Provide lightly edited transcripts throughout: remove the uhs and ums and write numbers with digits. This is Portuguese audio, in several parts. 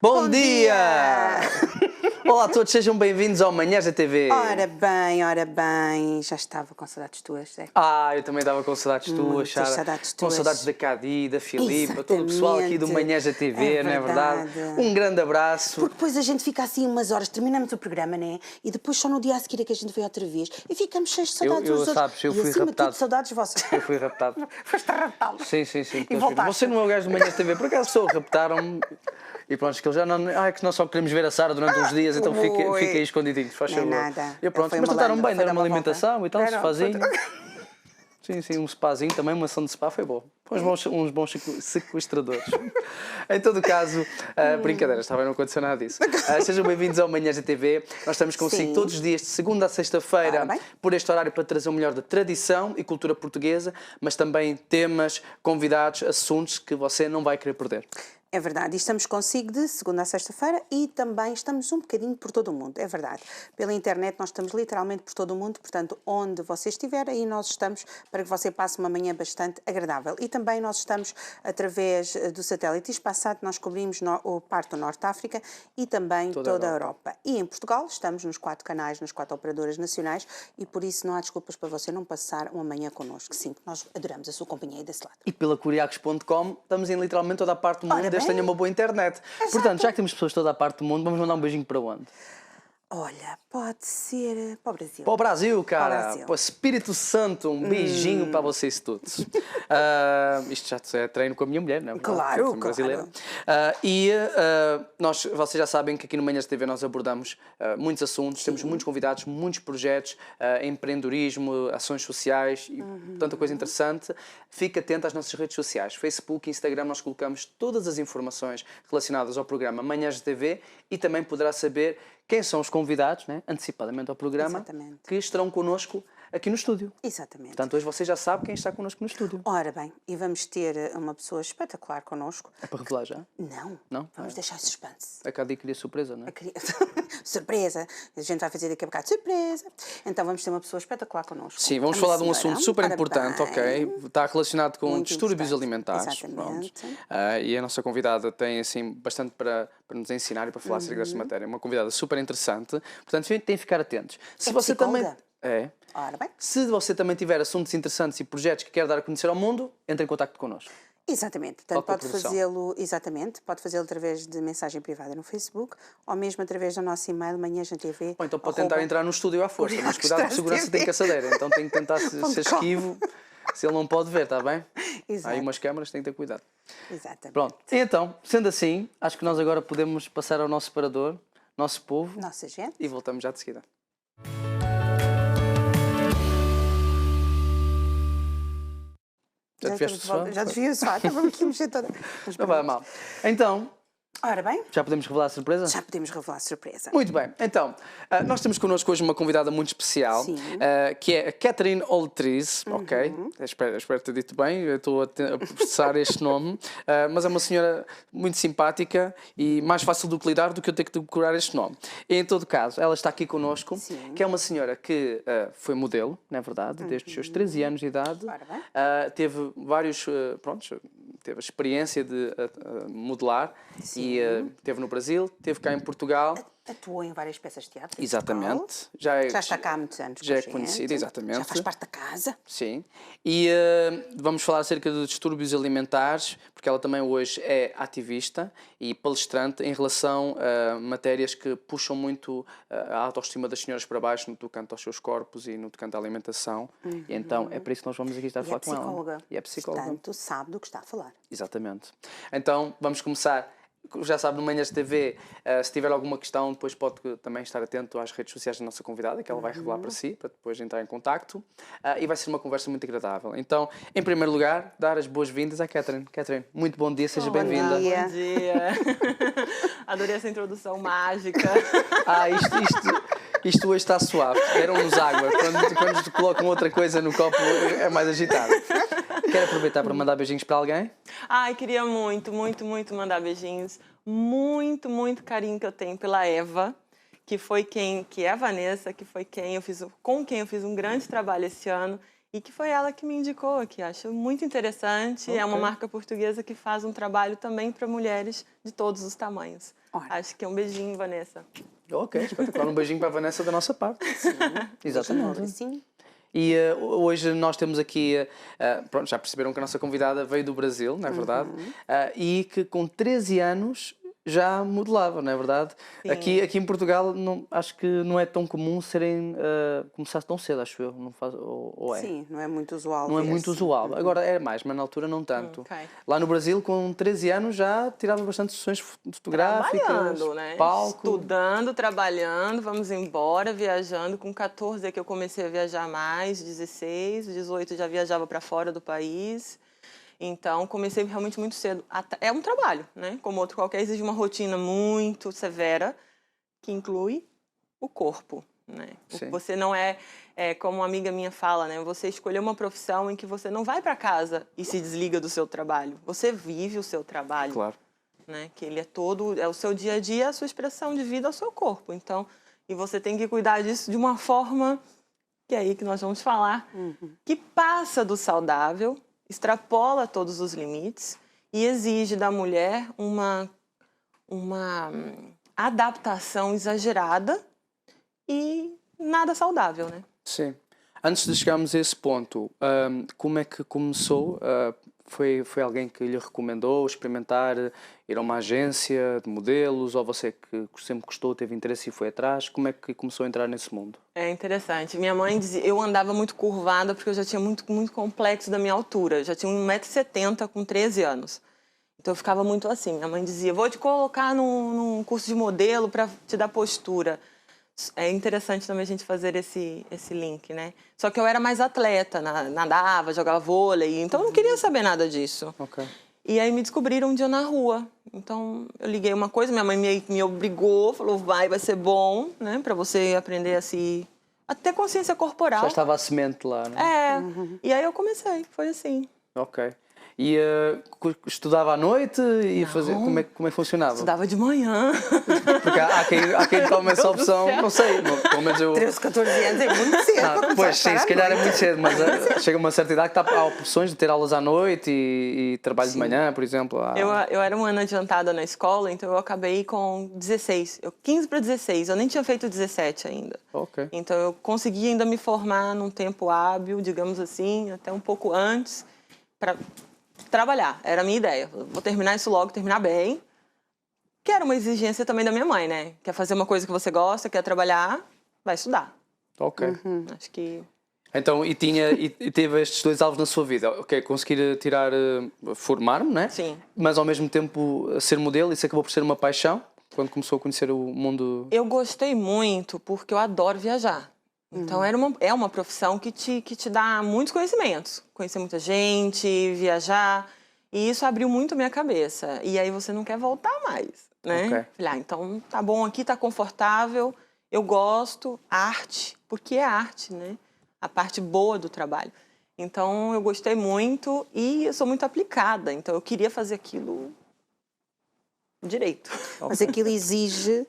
Bom dia! Olá a todos, sejam bem-vindos ao Manhãs da TV. Ora bem, já estava com saudades tuas, é? Eu também estava com saudades tuas, Sara. Saudades Com tuas. saudades da Cadi, da Filipa, todo o pessoal aqui do Manhãs da TV, É não é verdade? Um grande abraço. Porque depois a gente fica assim umas horas, terminamos o programa, né? E depois só no dia a seguir é que a gente vem outra vez e ficamos cheios de saudades uns dos outros. Sabes, eu e fui acima de raptado. tudo, saudades vossas. Eu fui raptado. Foste raptá-los. Sim. E voltaste. Você não é o gajo do Manhãs da TV, por acaso só raptaram-me. E pronto, que eles já não. Que nós só queremos ver a Sara durante uns dias, então fica aí escondidinho, faz Não é favor. nada. E pronto, Foi mas trataram malandro, bem, foi deram dar uma uma alimentação volta. e tal, um Deram, sofazinho. Sim, um spazinho também, uma ação de spa foi bom. Uns bons sequestradores. Em todo o caso, brincadeira, estava a não acontecer nada disso. Sejam bem-vindos ao Manhãs da TV. Nós estamos consigo Sim. todos os dias, de segunda a sexta-feira, Ora bem. por este horário para trazer o melhor da tradição e cultura portuguesa, mas também temas, convidados, assuntos que você não vai querer perder. É verdade, e estamos consigo de segunda a sexta-feira e também estamos um bocadinho por todo o mundo, é verdade. Pela internet nós estamos literalmente por todo o mundo, portanto, onde você estiver, aí nós estamos para que você passe uma manhã bastante agradável. E também nós estamos através do satélite Espaçat, nós cobrimos o parte do Norte de África e também toda a Europa. E em Portugal estamos nos 4 canais, nas 4 operadoras nacionais e por isso não há desculpas para você não passar uma manhã connosco. Sim, nós adoramos a sua companhia aí desse lado. E pela Curiacos.com estamos em literalmente toda a parte do mundo, Ora desde que tenha uma boa internet. Exato. Portanto, já que temos pessoas de toda a parte do mundo, vamos mandar um beijinho para onde? Olha, pode ser para o Brasil. Para o Brasil, cara. Para o Brasil. Para o Espírito Santo, um beijinho para vocês todos. Isto já é treino com a minha mulher, não é? Claro, Como brasileira. Vocês já sabem que aqui no Manhãs TV nós abordamos muitos assuntos, temos muitos convidados, muitos projetos, empreendedorismo, ações sociais e tanta coisa interessante. Fique atento às nossas redes sociais, Facebook e Instagram, nós colocamos todas as informações relacionadas ao programa Manhãs TV e também poderá saber quem são os convidados, né, antecipadamente ao programa, Exatamente. que estarão connosco aqui no estúdio. Exatamente. Portanto, hoje você já sabe quem está connosco no estúdio. Ora bem, e vamos ter uma pessoa espetacular connosco. É para revelar já? Não? Vamos deixar suspense. A Cadi queria surpresa, não é? Surpresa! A gente vai fazer daqui a bocado surpresa. Então vamos ter uma pessoa espetacular connosco. Sim, vamos falar de um assunto super importante, ok? Está relacionado com Muito distúrbios importante. alimentares. Exatamente. Pronto. E a nossa convidada tem assim bastante para nos ensinar e para falar acerca desta matéria. Uma convidada super interessante. Portanto, tem que ficar atentos. Se você também... Ora bem. Se você também tiver assuntos interessantes e projetos que quer dar a conhecer ao mundo, entre em contacto connosco. Exatamente, portanto pode fazê-lo através de mensagem privada no Facebook ou mesmo através do nosso e-mail manhãsnatv. Ou então pode tentar entrar no estúdio à força, mas cuidado que segurança tem caçadeira, então tem que tentar ser esquivo, se ele não pode ver, está bem? Exato. Há aí umas câmaras, tem que ter cuidado. Exatamente. Pronto, então, sendo assim, acho que nós agora podemos passar ao nosso separador, nosso povo, Nossa gente. e voltamos já de seguida. Já desviei o sofá, vamos aqui mexer toda. Não vai mal. Então, ora bem, já podemos revelar a surpresa? já podemos revelar a surpresa. Muito bem, então, nós temos connosco hoje uma convidada muito especial, que é a Catherine Oletriz, ok? Espero ter dito bem, eu estou a processar este nome, mas é uma senhora muito simpática e mais fácil de lidar do que eu ter que decorar este nome. E, em todo caso, ela está aqui connosco, que é uma senhora que foi modelo, não é verdade, desde os seus 13 anos de idade, teve vários, teve a experiência de modelar e esteve no Brasil, esteve cá em Portugal. Atuou em várias peças de teatro. Exatamente. Já está cá há muitos anos. Já é conhecida, exatamente. Já faz parte da casa. Sim. E vamos falar acerca de distúrbios alimentares, porque ela também hoje é ativista e palestrante em relação a matérias que puxam muito a autoestima das senhoras para baixo no tocante aos seus corpos e no tocante à alimentação. E então é por isso que nós vamos aqui estar a falar com ela. E é psicóloga. Portanto, sabe do que está a falar. Exatamente. Então, vamos começar. Já sabe, no Manhãs TV, se tiver alguma questão, depois pode também estar atento às redes sociais da nossa convidada, que ela vai revelar para si, para depois entrar em contacto. E vai ser uma conversa muito agradável. Então, em primeiro lugar, dar as boas-vindas à Catherine. Catherine, muito bom dia, seja bem-vinda. Bom dia. Bom dia. Adorei essa introdução mágica. Isto hoje está suave. Deram-nos água. Quando colocam outra coisa no copo, é mais agitado. Quer aproveitar para mandar beijinhos para alguém? Ai, queria muito mandar beijinhos. Muito carinho que eu tenho pela Eva, que é a Vanessa, com quem eu fiz um grande trabalho esse ano. e que foi ela que me indicou aqui. Acho muito interessante. É uma marca portuguesa que faz um trabalho também para mulheres de todos os tamanhos. Acho que é um beijinho, Vanessa. Ok, espetacular. Um beijinho para a Vanessa da nossa parte. Sim, exatamente. Sim. E hoje nós temos aqui, pronto, já perceberam que a nossa convidada veio do Brasil, não é verdade? E que com 13 anos já modelava, não é verdade? Aqui em Portugal acho que não é tão comum começar tão cedo, acho eu. Não faz, ou é? Sim, não é muito usual. Não é muito usual. Agora é mais, mas na altura não tanto. Lá no Brasil, com 13 anos, já tirava bastante sessões fotográficas, trabalhando, né? palco. Estudando, trabalhando, vamos embora, viajando. Com 14 é que eu comecei a viajar mais, 16, 18 já viajava para fora do país. Então, comecei realmente muito cedo. É um trabalho, né? Como outro qualquer, exige uma rotina muito severa, que inclui o corpo, né? Você não como uma amiga minha fala, né? Você escolheu uma profissão em que você não vai para casa e se desliga do seu trabalho. Você vive o seu trabalho. Claro. Né? Que ele é o seu dia a dia, a sua expressão de vida, é o seu corpo. Então, e você tem que cuidar disso de uma forma, que é aí que nós vamos falar, que passa do saudável, extrapola todos os limites e exige da mulher uma adaptação exagerada e nada saudável, né? Sim. Antes de chegarmos a esse ponto, como é que começou? Foi alguém que lhe recomendou experimentar ir a uma agência de modelos, ou você que sempre gostou, teve interesse e foi atrás? Como é que começou a entrar nesse mundo? É interessante. Minha mãe dizia, eu andava muito curvada porque eu já tinha muito complexo da minha altura. Eu já tinha 1,70 m com 13 anos. Então eu ficava muito assim. Minha mãe dizia, vou te colocar num curso de modelo para te dar postura. É interessante também a gente fazer esse link, né? Só que eu era mais atleta, nadava, jogava vôlei, então eu não queria saber nada disso. E aí me descobriram um dia na rua. Então eu liguei uma coisa, minha mãe me obrigou, falou, vai ser bom, né? Pra você aprender a ter consciência corporal. Já estava a semente lá, né? E aí eu comecei, foi assim. Ok. E estudava à noite e fazia, como é que funcionava? Estudava de manhã. Porque há quem tome essa opção, não sei, pelo menos eu... 13, 14 anos é muito cedo. Pois sim, se calhar é muito cedo, mas chega a uma certa idade que há opções de ter aulas à noite e trabalho de manhã, por exemplo. Eu era um ano adiantada na escola, então eu acabei com 16, 15 para 16, eu nem tinha feito 17 ainda. Então eu consegui ainda me formar num tempo hábil, digamos assim, até um pouco antes, para trabalhar, era a minha ideia. Vou terminar isso logo, terminar bem. Que era uma exigência também da minha mãe, né? Quer fazer uma coisa que você gosta, quer trabalhar, vai estudar. Acho que... Então, e teve estes dois alvos na sua vida. Conseguir formar-me, né? Sim. Mas ao mesmo tempo ser modelo, isso acabou por ser uma paixão, quando começou a conhecer o mundo... Eu gostei muito porque eu adoro viajar. Então, é uma profissão que te dá muitos conhecimentos. Conhecer muita gente, viajar. E isso abriu muito a minha cabeça. E aí você não quer voltar mais, né? Falei, então tá bom aqui, tá confortável, eu gosto. Arte, porque é arte, né? A parte boa do trabalho. Então, eu gostei muito e eu sou muito aplicada. Então, eu queria fazer aquilo direito. Mas aquilo exige...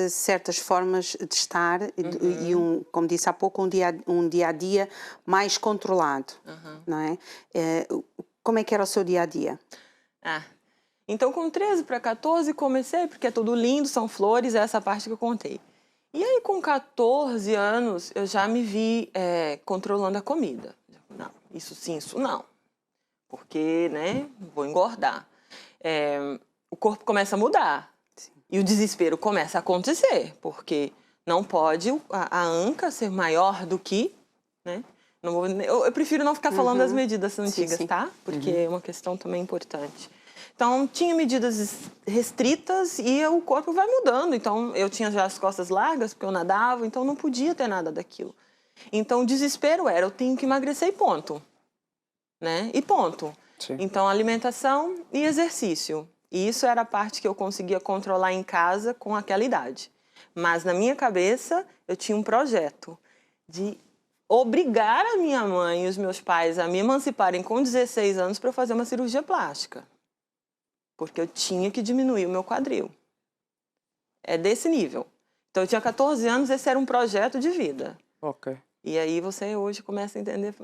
certas formas de estar e como disse há pouco, um dia a dia mais controlado, não é? Como é que era o seu dia a dia? Então com 13 para 14 comecei, porque é tudo lindo, são flores, é essa parte que eu contei. E aí com 14 anos eu já me vi controlando a comida. Não, isso sim, isso não. Porque, né, vou engordar. O corpo começa a mudar. E o desespero começa a acontecer, porque não pode a anca ser maior do que, né? Eu prefiro não ficar falando das medidas antigas, tá? Porque é uma questão também importante. Então, tinha medidas restritas e o corpo vai mudando. Então, eu tinha já as costas largas, porque eu nadava, então não podia ter nada daquilo. Então, o desespero era, eu tenho que emagrecer e ponto. Né? E ponto. Então, alimentação e exercício. E isso era a parte que eu conseguia controlar em casa com aquela idade. Mas na minha cabeça, eu tinha um projeto de obrigar a minha mãe e os meus pais a me emanciparem com 16 anos para eu fazer uma cirurgia plástica. Porque eu tinha que diminuir o meu quadril. É desse nível. Então eu tinha 14 anos, esse era um projeto de vida. E aí você hoje começa a entender,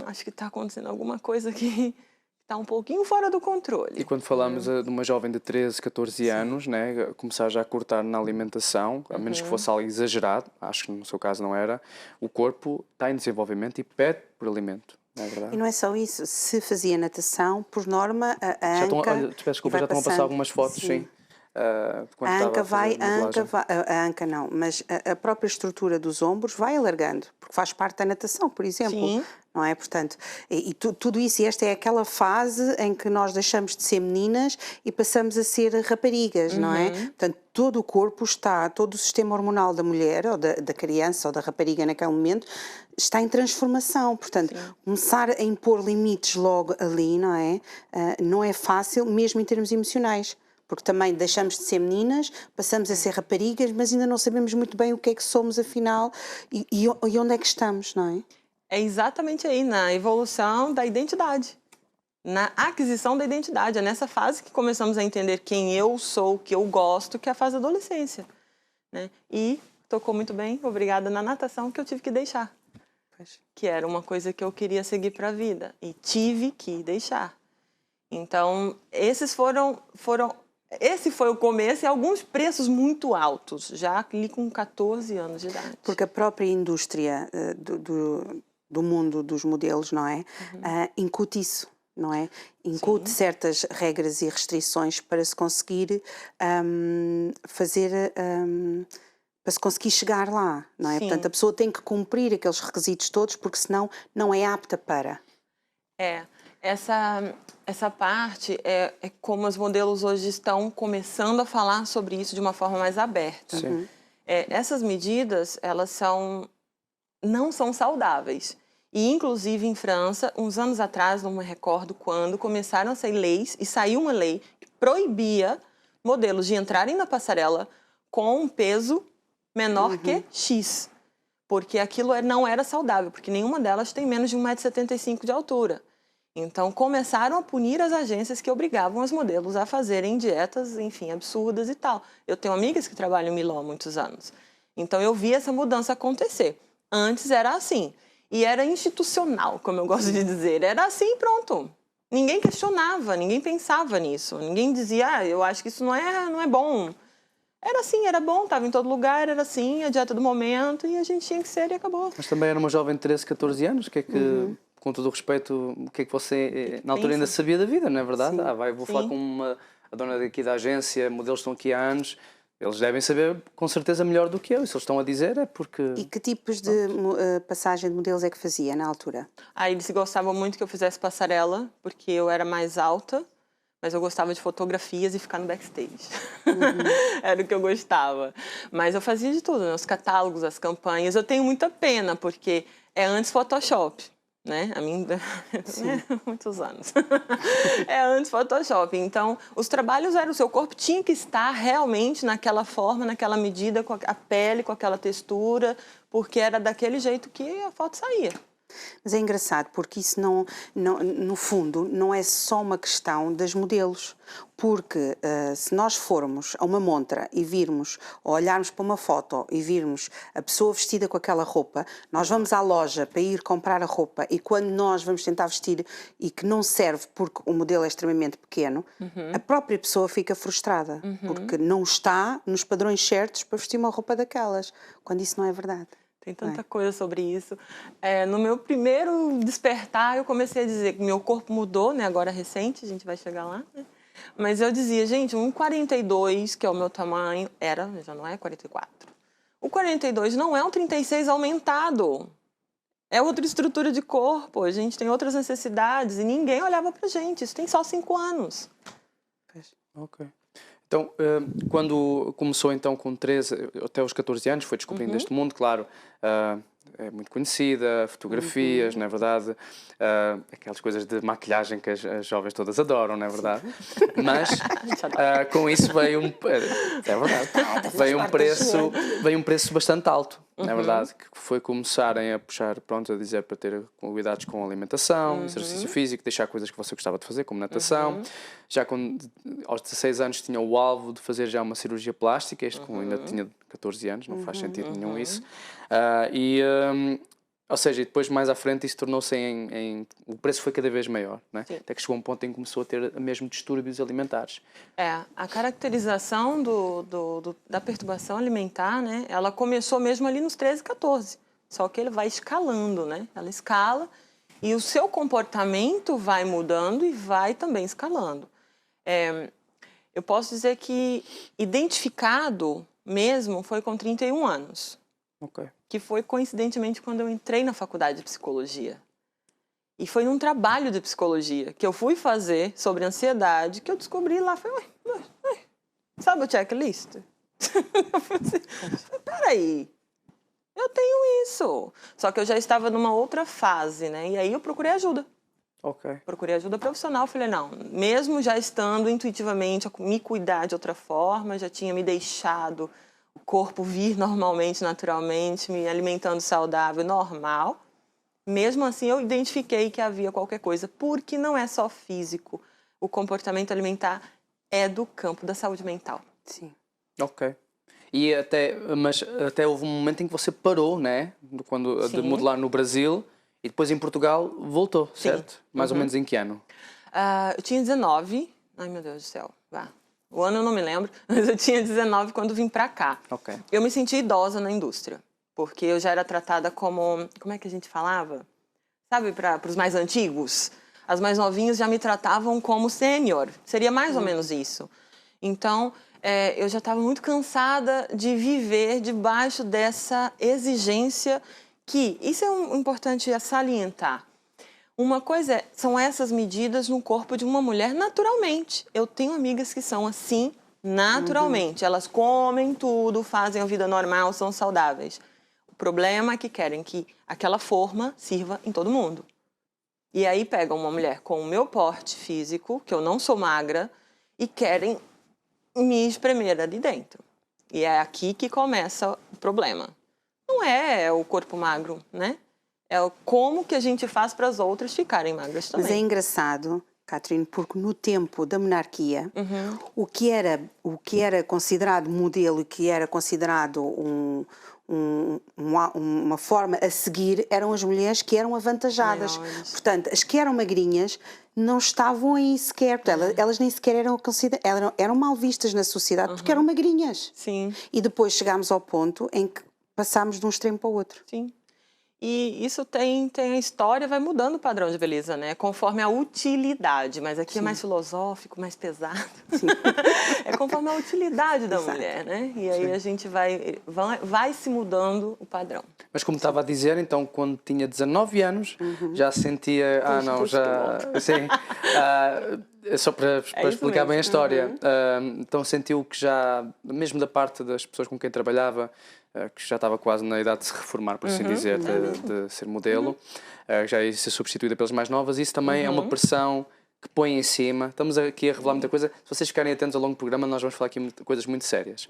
acho que está acontecendo alguma coisa que está um pouquinho fora do controle. E quando falamos de uma jovem de 13, 14 anos, né, começar já a cortar na alimentação, a menos que fosse algo exagerado, acho que no seu caso não era, o corpo está em desenvolvimento e pede por alimento. Não é verdade? E não é só isso, se fazia natação, por norma, a anca... Peço desculpa, já estão a passar algumas fotos, sim. A anca não, mas a própria estrutura dos ombros vai alargando, porque faz parte da natação, por exemplo. Sim. Não é? Portanto, tudo isso, e esta é aquela fase em que nós deixamos de ser meninas e passamos a ser raparigas, não é? Portanto, todo o corpo está, todo o sistema hormonal da mulher, ou da criança, ou da rapariga naquele momento, está em transformação. Portanto, começar a impor limites logo ali, não é? Não é fácil, mesmo em termos emocionais. Porque também deixamos de ser meninas, passamos a ser raparigas, mas ainda não sabemos muito bem o que é que somos afinal e onde é que estamos, não é? É exatamente aí, na evolução da identidade, na aquisição da identidade. É nessa fase que começamos a entender quem eu sou, o que eu gosto, que é a fase da adolescência, né? E tocou muito bem, obrigada, na natação, que eu tive que deixar. Que era uma coisa que eu queria seguir para a vida e tive que deixar. Então, esse foi o começo e alguns preços muito altos, já ali com 14 anos de idade. Porque a própria indústria do mundo dos modelos, não é? Incute isso, não é? Incute certas regras e restrições para se conseguir para se conseguir chegar lá, não é? Sim. Portanto, a pessoa tem que cumprir aqueles requisitos todos, porque senão não é apta para. Essa parte é como os modelos hoje estão começando a falar sobre isso de uma forma mais aberta. Essas medidas, elas não são saudáveis. E, inclusive, em França, uns anos atrás, não me recordo quando, começaram a sair leis, e saiu uma lei que proibia modelos de entrarem na passarela com um peso menor que X. Porque aquilo não era saudável, porque nenhuma delas tem menos de 1,75 m de altura. Então, começaram a punir as agências que obrigavam os modelos a fazerem dietas, enfim, absurdas e tal. Eu tenho amigas que trabalham em Milão há muitos anos. Então, eu vi essa mudança acontecer. Antes era assim. E era institucional, como eu gosto de dizer. Era assim e pronto. Ninguém questionava, ninguém pensava nisso. Ninguém dizia, eu acho que isso não é bom. Era assim, era bom, estava em todo lugar, era assim, a dieta do momento, e a gente tinha que ser e acabou. Mas também era uma jovem de 13, 14 anos, que é que... Com todo o respeito, o que é que você, na altura, ainda sabia da vida, não é verdade? Vou falar com a dona daqui da agência, modelos estão aqui há anos, eles devem saber, com certeza, melhor do que eu. E se eles estão a dizer, é porque... E que tipos de passagem de modelos é que fazia, na altura? Eles gostavam muito que eu fizesse passarela, porque eu era mais alta, mas eu gostava de fotografias e ficar no backstage. Era o que eu gostava. Mas eu fazia de tudo, né? Os catálogos, as campanhas. Eu tenho muita pena, porque é antes Photoshop. Né? A mim, muitos anos. É antes Photoshop. Então, os trabalhos eram, o seu corpo tinha que estar realmente naquela forma, naquela medida, com a pele, com aquela textura, porque era daquele jeito que a foto saía. Mas é engraçado, porque isso no fundo, não é só uma questão das modelos. Porque se nós formos a uma montra e virmos, ou olharmos para uma foto e virmos a pessoa vestida com aquela roupa, nós vamos à loja para ir comprar a roupa e quando nós vamos tentar vestir e que não serve porque o modelo é extremamente pequeno, a própria pessoa fica frustrada, porque não está nos padrões certos para vestir uma roupa daquelas, quando isso não é verdade. Tem tanta coisa sobre isso. No meu primeiro despertar, eu comecei a dizer que meu corpo mudou, né? Agora recente, a gente vai chegar lá, né? Mas eu dizia, gente, 1,42, que é o meu tamanho, já não é 44. O 42 não é um 36 aumentado. É outra estrutura de corpo, a gente tem outras necessidades e ninguém olhava pra gente. Isso tem só 5 anos. Ok. Então, quando começou então com 13 até os 14 anos, foi descobrindo este mundo, claro, é muito conhecida, fotografias, não é verdade? Aquelas coisas de maquilhagem que as jovens todas adoram, não é verdade? Mas com isso veio é verdade, veio um preço bastante alto, não é verdade? Que foi começarem a puxar, pronto, a dizer para ter cuidados com a alimentação, exercício físico, deixar coisas que você gostava de fazer, como natação. Já aos 16 anos tinha o alvo de fazer já uma cirurgia plástica, ainda tinha 14 anos, não faz sentido nenhum isso. Ou seja, e depois mais à frente isso tornou-se o preço foi cada vez maior, né? Até que chegou a um ponto em que começou a ter mesmo distúrbios alimentares. A caracterização da perturbação alimentar, né? Ela começou mesmo ali nos 13, 14. Só que ele vai escalando, né? Ela escala e o seu comportamento vai mudando e vai também escalando. Eu posso dizer que identificado mesmo foi com 31 anos. Ok. Que foi coincidentemente quando eu entrei na faculdade de psicologia. E foi num trabalho de psicologia que eu fui fazer sobre ansiedade que eu descobri lá, falei, sabe o checklist? Eu falei assim, peraí, eu tenho isso. Só que eu já estava numa outra fase, né? E aí eu procurei ajuda. Ok. Procurei ajuda profissional, falei, não, mesmo já estando intuitivamente a me cuidar de outra forma, já tinha me deixado o corpo vir normalmente, naturalmente, me alimentando saudável, normal. Mesmo assim, eu identifiquei que havia qualquer coisa, porque não é só físico. O comportamento alimentar é do campo da saúde mental. Sim. Ok. Mas até houve um momento em que você parou, né? De modelar no Brasil e depois em Portugal voltou, certo? Mais ou menos em que ano? Eu tinha 19. Ai, meu Deus do céu. O ano eu não me lembro, mas eu tinha 19 quando vim pra cá. Ok. Eu me senti idosa na indústria, porque eu já era tratada como... Como é que a gente falava? Sabe, para os mais antigos? As mais novinhas já me tratavam como sênior. Seria mais ou menos isso. Então, eu já estava muito cansada de viver debaixo dessa exigência que... Isso é importante a salientar. Uma coisa são essas medidas no corpo de uma mulher naturalmente. Eu tenho amigas que são assim naturalmente. Elas comem tudo, fazem a vida normal, são saudáveis. O problema é que querem que aquela forma sirva em todo mundo. E aí pegam uma mulher com o meu porte físico, que eu não sou magra, e querem me espremer ali dentro. E é aqui que começa o problema. Não é o corpo magro, né? É como que a gente faz para as outras ficarem magras também. Mas é engraçado, Catherine, porque no tempo da monarquia, o que era considerado modelo e que era considerado uma forma a seguir eram as mulheres que eram avantajadas. Maiores. Portanto, as que eram magrinhas não estavam aí sequer. Elas nem sequer eram mal vistas na sociedade porque eram magrinhas. Sim. E depois chegámos ao ponto em que passámos de um extremo para o outro. Sim. E isso tem a história, vai mudando o padrão de beleza, né? Conforme a utilidade, mas aqui é mais filosófico, mais pesado. É conforme a utilidade da mulher, né? E aí a gente vai se mudando o padrão. Mas como estava a dizer, então, quando tinha 19 anos, já sentia... Sim. Só para explicar bem a história. Então sentiu que já, mesmo da parte das pessoas com quem trabalhava, que já estava quase na idade de se reformar, por assim dizer, de ser modelo, já ia ser substituída pelas mais novas. Isso também é uma pressão que põe em cima. Estamos aqui a revelar muita coisa. Se vocês ficarem atentos ao longo do programa, nós vamos falar aqui coisas muito sérias.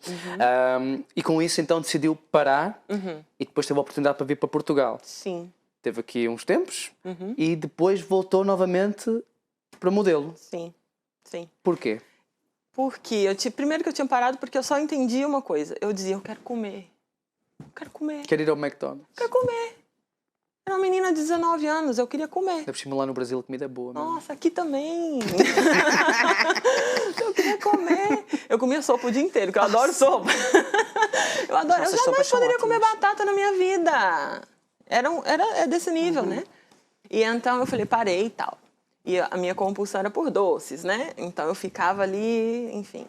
E com isso, então, decidiu parar e depois teve a oportunidade para vir para Portugal. Sim. Teve aqui uns tempos e depois voltou novamente para modelo. Sim, sim. Porquê? Porque primeiro que eu tinha parado porque eu só entendia uma coisa. Eu dizia, eu quero comer. Eu quero comer. Quer ir ao McDonald's? Eu quero comer. Era uma menina de 19 anos, eu queria comer. Deve ser lá no Brasil a comida é boa, não? Nossa, aqui também. Eu queria comer. Eu comia sopa o dia inteiro, porque eu adoro sopa. Eu adoro. Eu jamais poderia comer batata na minha vida. É desse nível, né? E então eu falei, parei e tal. E a minha compulsão era por doces, né? Então eu ficava ali, enfim.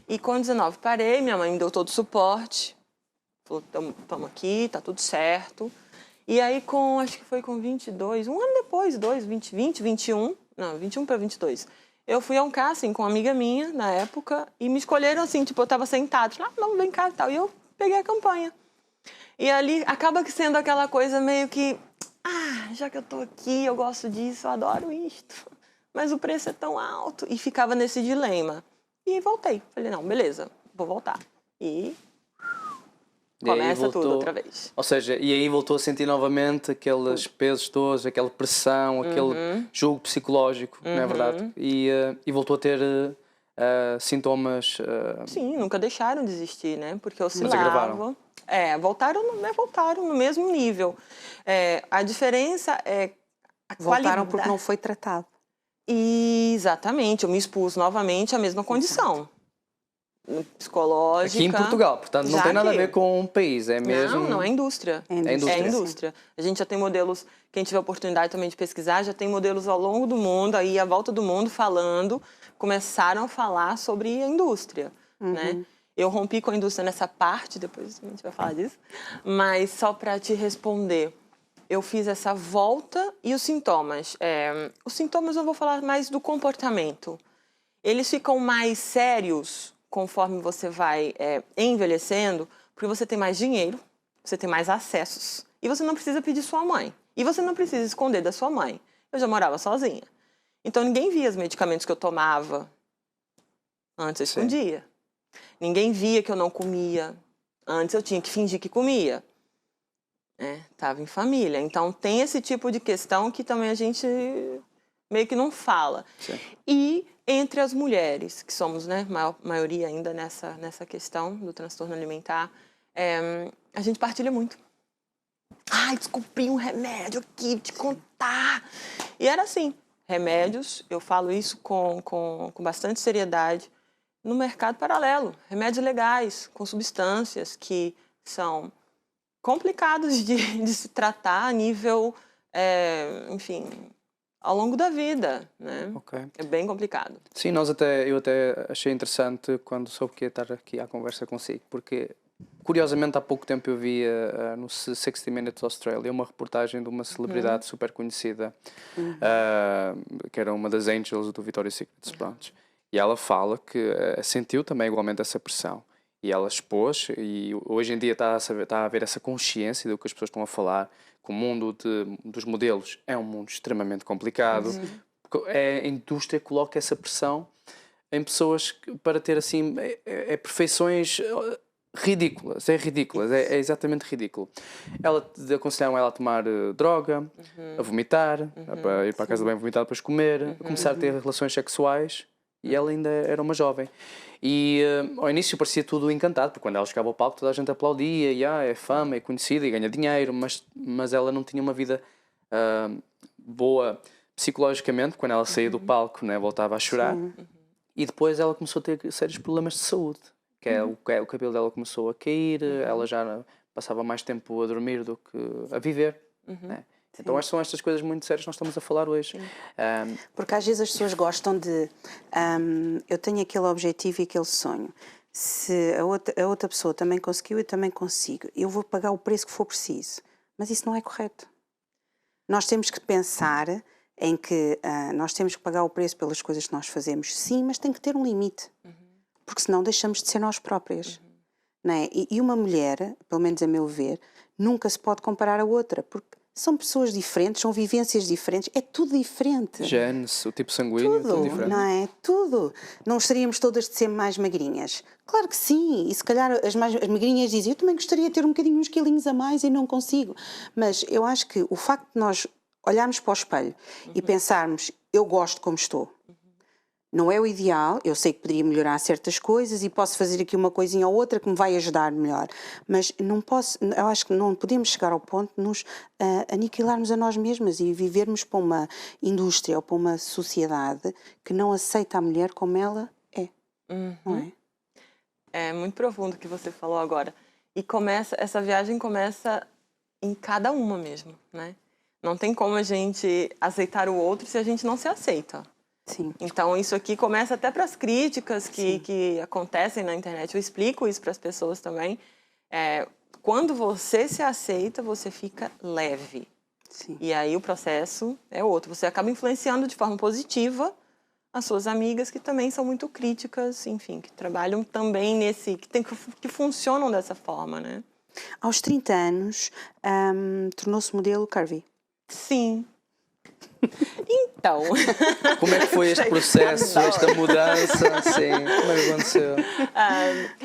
E com 19 parei, minha mãe me deu todo o suporte. Falou, tamo aqui, tá tudo certo. E aí, acho que foi com 22, um ano depois, 21 para 22, eu fui a um casting com uma amiga minha, na época, e me escolheram assim, tipo, eu tava sentada, não, vem cá e tal, e eu peguei a campanha. E ali, acaba sendo aquela coisa meio que, já que eu tô aqui, eu gosto disso, eu adoro isto, mas o preço é tão alto, e ficava nesse dilema. E voltei, falei, não, beleza, vou voltar. E começa tudo outra vez. Ou seja, e aí voltou a sentir novamente aqueles pesos todos, aquela pressão, aquele jogo psicológico, não é verdade? E voltou a ter sintomas... Sim, nunca deixaram de existir, né? Porque eu oscilava. Voltaram, voltaram no mesmo nível. A diferença é a Voltaram qualidade. porque não foi tratado. Exatamente, eu me expus novamente à mesma condição. Psicológica. Aqui em Portugal, portanto, não tem nada a ver com um país, é mesmo... Não, é indústria. É indústria. A gente já tem modelos, quem tiver oportunidade também de pesquisar, já tem modelos ao longo do mundo, aí à volta do mundo falando, começaram a falar sobre a indústria, né? Eu rompi com a indústria nessa parte, depois a gente vai falar disso, mas só para te responder, eu fiz essa volta e os sintomas. Os sintomas eu vou falar mais do comportamento. Eles ficam mais sérios conforme você vai envelhecendo, porque você tem mais dinheiro, você tem mais acessos, e você não precisa pedir sua mãe. E você não precisa esconder da sua mãe. Eu já morava sozinha. Então, ninguém via os medicamentos que eu tomava. Antes eu escondia. Ninguém via que eu não comia. Antes eu tinha que fingir que comia. Tava em família. Então, tem esse tipo de questão que também a gente meio que não fala. Sim. E entre as mulheres, que somos, né, maioria ainda nessa questão do transtorno alimentar, a gente partilha muito. Ai, descobri um remédio aqui, te contar. E era assim, remédios, eu falo isso com bastante seriedade, no mercado paralelo. Remédios legais, com substâncias que são complicados de se tratar a nível, enfim, ao longo da vida, né? Okay. É bem complicado. Sim, eu até achei interessante quando soube que ia estar aqui à conversa consigo, porque, curiosamente, há pouco tempo eu vi no 60 Minutes Australia uma reportagem de uma celebridade super conhecida, que era uma das Angels do Victoria's Secret, pronto. E ela fala que sentiu também igualmente essa pressão. E ela expôs, e hoje em dia está a haver essa consciência do que as pessoas estão a falar, que o mundo dos modelos é um mundo extremamente complicado. A indústria coloca essa pressão em pessoas para ter assim perfeições ridículas, é exatamente ridículo. Aconselharam ela a tomar droga, a vomitar, a ir para a casa do bem vomitar depois comer, a começar a ter relações sexuais, e ela ainda era uma jovem. E ao início parecia tudo encantado, porque quando ela chegava ao palco toda a gente aplaudia, e é fama, é conhecida e ganha dinheiro, mas ela não tinha uma vida boa psicologicamente. Quando ela saía do palco, né, voltava a chorar. E depois ela começou a ter sérios problemas de saúde, que o cabelo dela começou a cair, ela já passava mais tempo a dormir do que a viver, né? Então são estas coisas muito sérias que nós estamos a falar hoje. Porque às vezes as pessoas gostam de... eu tenho aquele objetivo e aquele sonho. Se a outra pessoa também conseguiu, eu também consigo. Eu vou pagar o preço que for preciso. Mas isso não é correto. Nós temos que pensar em que nós temos que pagar o preço pelas coisas que nós fazemos. Sim, mas tem que ter um limite. Porque senão deixamos de ser nós próprias. Não é? E uma mulher, pelo menos a meu ver, nunca se pode comparar a outra. Porque são pessoas diferentes, são vivências diferentes, é tudo diferente. Genes, o tipo sanguíneo, tudo diferente. Não é? Tudo. Não gostaríamos todas de ser mais magrinhas? Claro que sim, e se calhar as magrinhas dizem, eu também gostaria de ter um bocadinho uns quilinhos a mais e não consigo. Mas eu acho que o facto de nós olharmos para o espelho e pensarmos, eu gosto como estou, não é o ideal, eu sei que poderia melhorar certas coisas e posso fazer aqui uma coisinha ou outra que me vai ajudar melhor, mas eu acho que não podemos chegar ao ponto de nos aniquilarmos a nós mesmas e vivermos para uma indústria ou para uma sociedade que não aceita a mulher como ela é, não é? É muito profundo o que você falou agora. E essa viagem começa em cada uma mesmo, né? Não tem como a gente aceitar o outro se a gente não se aceita. Sim. Então, isso aqui começa até para as críticas que acontecem na internet. Eu explico isso para as pessoas também. Quando você se aceita, você fica leve. Sim. E aí o processo é outro. Você acaba influenciando de forma positiva as suas amigas, que também são muito críticas, enfim, que trabalham também que funcionam dessa forma, né? Aos 30 anos, tornou-se modelo curvy. Sim. Então... Como é que foi este processo, esta mudança? Sim, como é que aconteceu?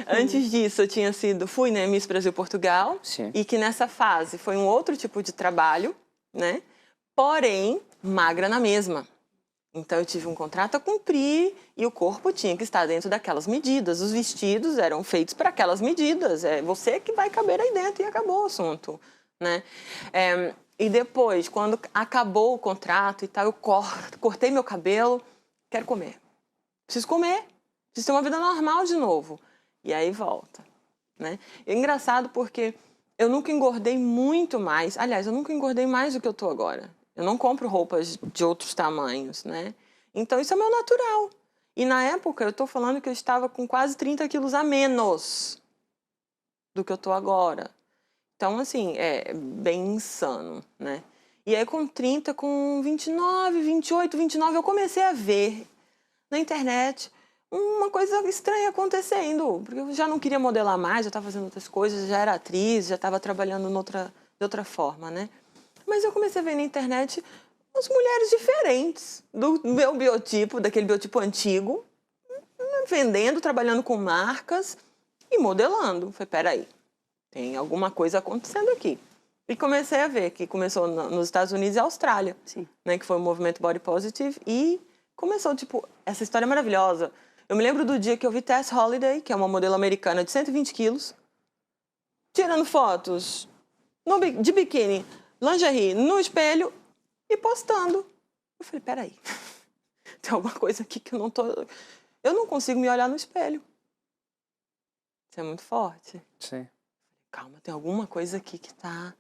Antes disso, eu fui, né, Miss Brasil Portugal. Sim. E que nessa fase foi um outro tipo de trabalho, né? Porém, magra na mesma. Então, eu tive um contrato a cumprir e o corpo tinha que estar dentro daquelas medidas. Os vestidos eram feitos para aquelas medidas. É você que vai caber aí dentro e acabou o assunto, né? E depois, quando acabou o contrato e tal, eu cortei meu cabelo, quero comer. Preciso comer, preciso ter uma vida normal de novo. E aí volta, né? É engraçado porque eu nunca engordei muito mais. Aliás, eu nunca engordei mais do que eu tô agora. Eu não compro roupas de outros tamanhos, né? Então, isso é meu natural. E na época, eu tô falando que eu estava com quase 30 quilos a menos do que eu tô agora. Então, assim, é bem insano, né? E aí, com 30, com 29, 28, 29, eu comecei a ver na internet uma coisa estranha acontecendo. Porque eu já não queria modelar mais, já estava fazendo outras coisas, já era atriz, já estava trabalhando de outra forma, né? Mas eu comecei a ver na internet umas mulheres diferentes do meu biotipo, daquele biotipo antigo, vendendo, trabalhando com marcas e modelando. Falei, peraí, tem alguma coisa acontecendo aqui. E comecei a ver que começou nos Estados Unidos e Austrália, né, que foi o movimento Body Positive, e começou, tipo, essa história é maravilhosa. Eu me lembro do dia que eu vi Tess Holliday, que é uma modelo americana de 120 quilos, tirando fotos de biquíni, lingerie, no espelho e postando. Eu falei, peraí, tem alguma coisa aqui que eu não tô... Eu não consigo me olhar no espelho. Isso é muito forte. Sim. Calma, tem alguma coisa aqui que tá...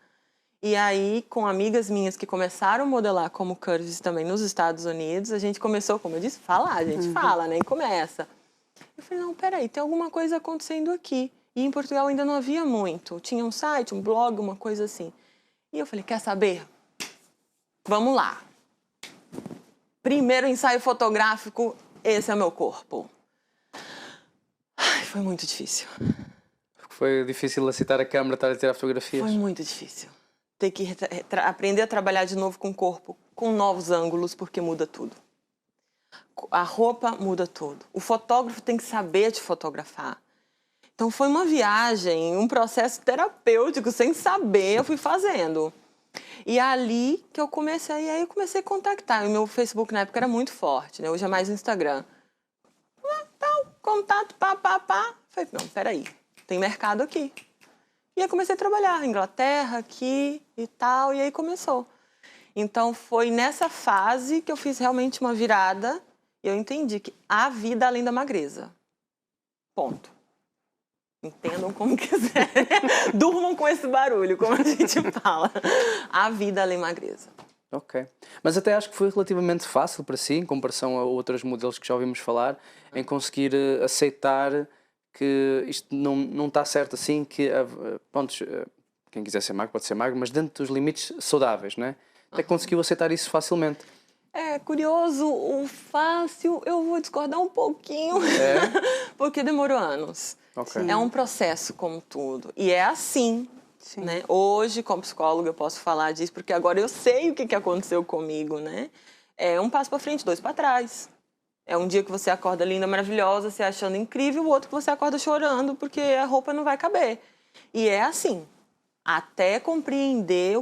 E aí, com amigas minhas que começaram a modelar como curves também nos Estados Unidos, a gente começou, como eu disse, falar. A gente fala, né? E começa. Eu falei, não, peraí, tem alguma coisa acontecendo aqui. E em Portugal ainda não havia muito. Tinha um site, um blog, uma coisa assim. E eu falei, quer saber? Vamos lá. Primeiro ensaio fotográfico, esse é meu corpo. Ai, foi muito difícil. Foi difícil aceitar a câmera, estar a tirar fotografias? Foi muito difícil. Ter que aprender a trabalhar de novo com o corpo, com novos ângulos, porque muda tudo. A roupa muda tudo. O fotógrafo tem que saber te fotografar. Então foi uma viagem, um processo terapêutico, sem saber, eu fui fazendo. E ali que eu comecei, aí eu comecei a contactar. O meu Facebook na época era muito forte, né? Hoje é mais o Instagram. Tal, contato, pá. Falei, não, peraí, tem mercado aqui. E aí comecei a trabalhar, Inglaterra, aqui e tal, e aí começou. Então foi nessa fase que eu fiz realmente uma virada e eu entendi que há vida além da magreza. Ponto. Entendam como quiserem. Durmam com esse barulho, como a gente fala. Há vida além da magreza. Ok. Mas até acho que foi relativamente fácil para si, em comparação a outros modelos que já ouvimos falar, em conseguir aceitar que isto não está certo assim, que, pronto, quem quiser ser magro pode ser magro, mas dentro dos limites saudáveis, não é? Até conseguiu aceitar isso facilmente. É curioso, o fácil, eu vou discordar um pouquinho, porque demorou anos. Okay. É um processo como tudo, e é assim, né? Hoje, como psicóloga, eu posso falar disso, porque agora eu sei o que aconteceu comigo, né? É um passo para frente, 2 para trás. É um dia que você acorda linda, maravilhosa, se achando incrível, o outro que você acorda chorando porque a roupa não vai caber. E é assim, até compreender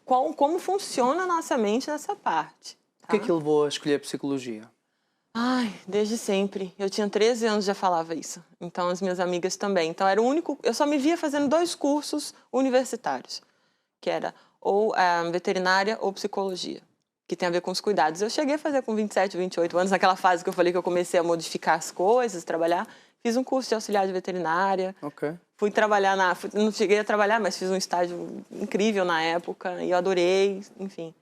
como funciona a nossa mente nessa parte. Tá? O que é que levou a escolher psicologia? Ai, desde sempre. Eu tinha 13 anos, já falava isso. Então, as minhas amigas também. Então, era o único... Eu só me via fazendo 2 cursos universitários, que era ou veterinária ou psicologia, que tem a ver com os cuidados. Eu cheguei a fazer com 27, 28 anos, naquela fase que eu falei que eu comecei a modificar as coisas, trabalhar. Fiz um curso de auxiliar de veterinária. Ok. Fui trabalhar não cheguei a trabalhar, mas fiz um estágio incrível na época e eu adorei, enfim.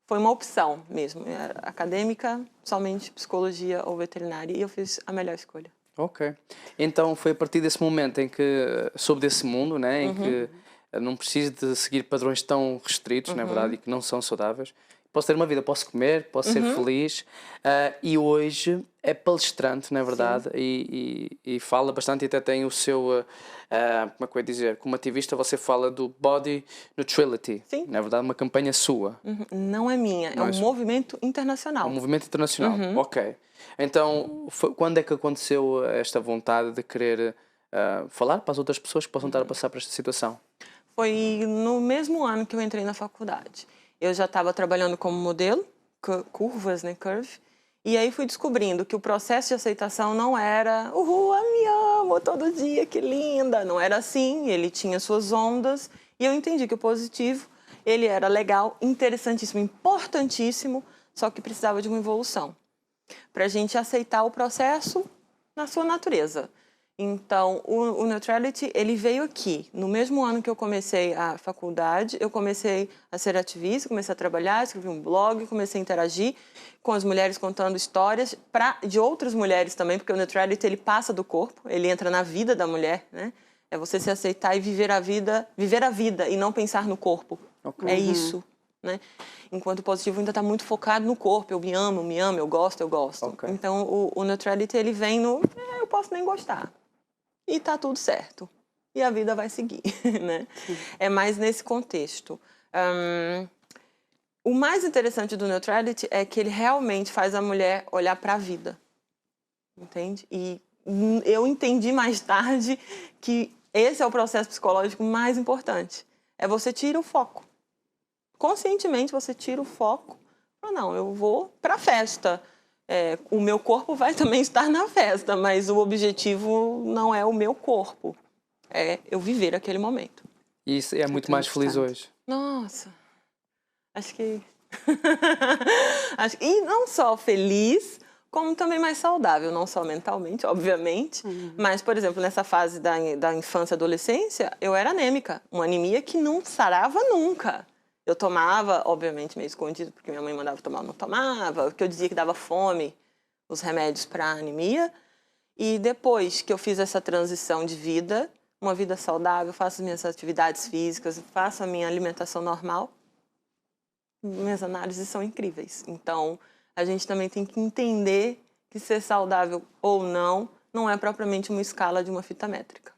Foi uma opção mesmo. Era acadêmica, somente psicologia ou veterinária, e eu fiz a melhor escolha. Ok. Então foi a partir desse momento em que soube desse mundo, né, em que não preciso de seguir padrões tão restritos, na verdade, e que não são saudáveis. Posso ter uma vida, posso comer, posso ser feliz, e hoje é palestrante, na verdade, e fala bastante, e até tem o seu, como é que eu ia dizer, como ativista você fala do Body Neutrality, na verdade uma campanha sua. Não é minha, é um movimento internacional. Um movimento internacional, ok. Então, quando é que aconteceu esta vontade de querer falar para as outras pessoas que possam estar a passar por esta situação? Foi no mesmo ano que eu entrei na faculdade. Eu já estava trabalhando como modelo, curvas, né, curve, E aí fui descobrindo que o processo de aceitação não era uhul, eu me amo todo dia, que linda. Não era assim, ele tinha suas ondas. E eu entendi que o positivo, ele era legal, interessantíssimo, importantíssimo, só que precisava de uma evolução. Para a gente aceitar o processo na sua natureza. Então, o Neutrality, ele veio aqui. No mesmo ano que eu comecei a faculdade, eu comecei a ser ativista, comecei a trabalhar, escrevi um blog, comecei a interagir com as mulheres contando histórias de outras mulheres também, porque o Neutrality, ele passa do corpo, ele entra na vida da mulher, né? É você se aceitar e viver a vida e não pensar no corpo. Okay. É isso, né? Enquanto o positivo ainda está muito focado no corpo. Eu me amo, eu gosto, eu gosto. Okay. Então, o Neutrality, ele vem no eu posso nem gostar. E tá tudo certo. E a vida vai seguir, né? É mais nesse contexto. O mais interessante do Neutrality é que ele realmente faz a mulher olhar para a vida. Entende? E eu entendi mais tarde que esse é o processo psicológico mais importante. É você tira o foco. Conscientemente você tira o foco. Não, eu vou para a festa. O meu corpo vai também estar na festa, mas o objetivo não é o meu corpo. É eu viver aquele momento. E isso é muito mais feliz hoje. Nossa, acho que... E não só feliz, como também mais saudável. Não só mentalmente, obviamente. Mas, por exemplo, nessa fase da infância e adolescência, eu era anêmica. Uma anemia que não sarava nunca. Eu tomava, obviamente, meio escondido, porque minha mãe mandava tomar, eu não tomava. Porque eu dizia que dava fome, os remédios para anemia. E depois que eu fiz essa transição de vida, uma vida saudável, faço as minhas atividades físicas, faço a minha alimentação normal, minhas análises são incríveis. Então, a gente também tem que entender que ser saudável ou não é propriamente uma escala de uma fita métrica.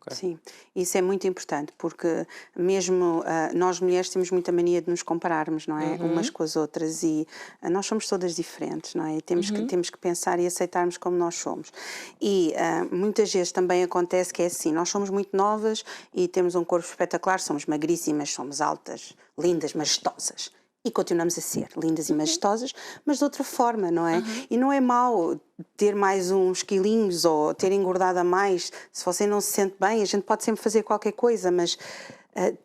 Sim, isso é muito importante, porque mesmo nós mulheres temos muita mania de nos compararmos, não é? Umas com as outras, e nós somos todas diferentes, não é? E temos que pensar e aceitarmos como nós somos. E muitas vezes também acontece que é assim, nós somos muito novas e temos um corpo espetacular, somos magríssimas, somos altas, lindas, majestosas. E continuamos a ser lindas e majestosas, mas de outra forma, não é? E não é mau ter mais uns quilinhos ou ter engordado a mais. Se você não se sente bem, a gente pode sempre fazer qualquer coisa, mas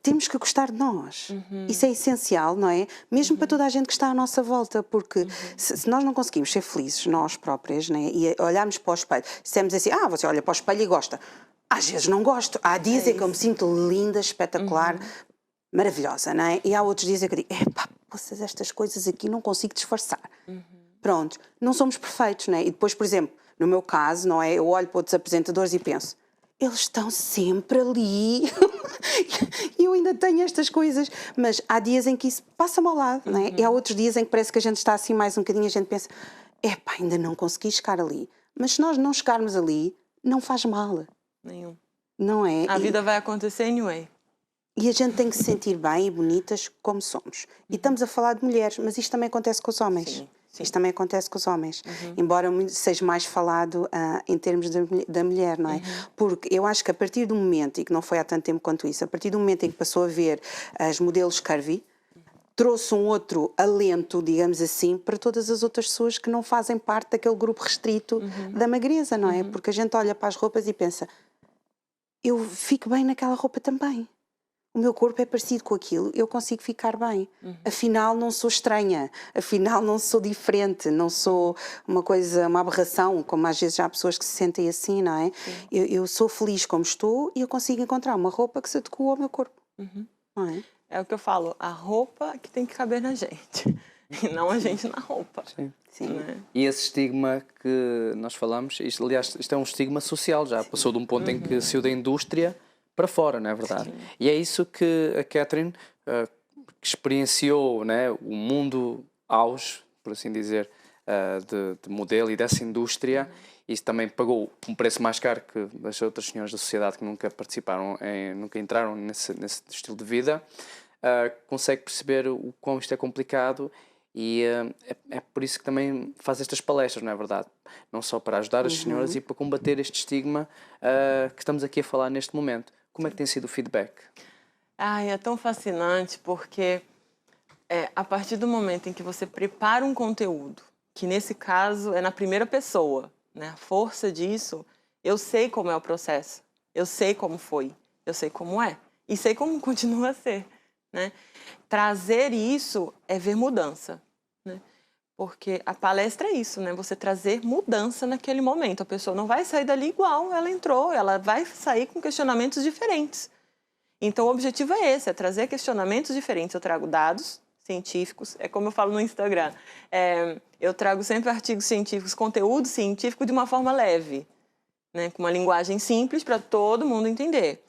temos que gostar de nós. Isso é essencial, não é? Mesmo para toda a gente que está à nossa volta, porque se nós não conseguimos ser felizes, nós próprias, né? E olharmos para o espelho, dissemos assim, você olha para o espelho e gosta. Às vezes não gosto. Há dias em que eu me sinto linda, espetacular, maravilhosa, não é? E há outros dias em que eu digo, estas coisas aqui não consigo disfarçar. Pronto, não somos perfeitos, não é? E depois, por exemplo, no meu caso, não é? Eu olho para outros apresentadores e penso, eles estão sempre ali. E eu ainda tenho estas coisas, mas há dias em que isso passa-me ao lado, não é? E há outros dias em que parece que a gente está assim mais um bocadinho, a gente pensa, ainda não consegui chegar ali. Mas se nós não chegarmos ali, não faz mal. Nenhum. Não é? A vida vai acontecer anyway. E a gente tem que se sentir bem e bonitas como somos. E estamos a falar de mulheres, mas isto também acontece com os homens. Sim. Isto também acontece com os homens. Embora seja mais falado em termos da mulher, não é? Porque eu acho que a partir do momento, e que não foi há tanto tempo quanto isso, a partir do momento em que passou a ver as modelos curvy, trouxe um outro alento, digamos assim, para todas as outras pessoas que não fazem parte daquele grupo restrito da magreza, não é? Porque a gente olha para as roupas e pensa, eu fico bem naquela roupa também. O meu corpo é parecido com aquilo, eu consigo ficar bem. Afinal, não sou estranha, afinal, não sou diferente, não sou uma aberração, como às vezes há pessoas que se sentem assim, não é? Eu sou feliz como estou e eu consigo encontrar uma roupa que se adequa ao meu corpo. Não é? É o que eu falo, a roupa que tem que caber na gente, e não a gente na roupa. Sim. Né? E esse estigma que nós falamos, aliás, isto é um estigma social já, passou de um ponto em que saiu da indústria para fora, não é verdade? Sim. E é isso que a Catherine que experienciou, né, o mundo auge, por assim dizer, de modelo e dessa indústria. Isso também pagou um preço mais caro que as outras senhoras da sociedade que nunca participaram, nunca entraram nesse estilo de vida. Consegue perceber o quão isto é complicado e é por isso que também faz estas palestras, não é verdade? Não só para ajudar as senhoras e para combater este estigma que estamos aqui a falar neste momento. Como é que tem sido o feedback? É tão fascinante porque a partir do momento em que você prepara um conteúdo que nesse caso é na primeira pessoa, né? A força disso, eu sei como é o processo, eu sei como foi, eu sei como é e sei como continua a ser, né? Trazer isso é ver mudança, né? Porque a palestra é isso, né? Você trazer mudança naquele momento. A pessoa não vai sair dali igual ela entrou, ela vai sair com questionamentos diferentes. Então, o objetivo é esse, é trazer questionamentos diferentes. Eu trago dados científicos, é como eu falo no Instagram. Eu trago sempre artigos científicos, conteúdo científico de uma forma leve, né? Com uma linguagem simples para todo mundo entender.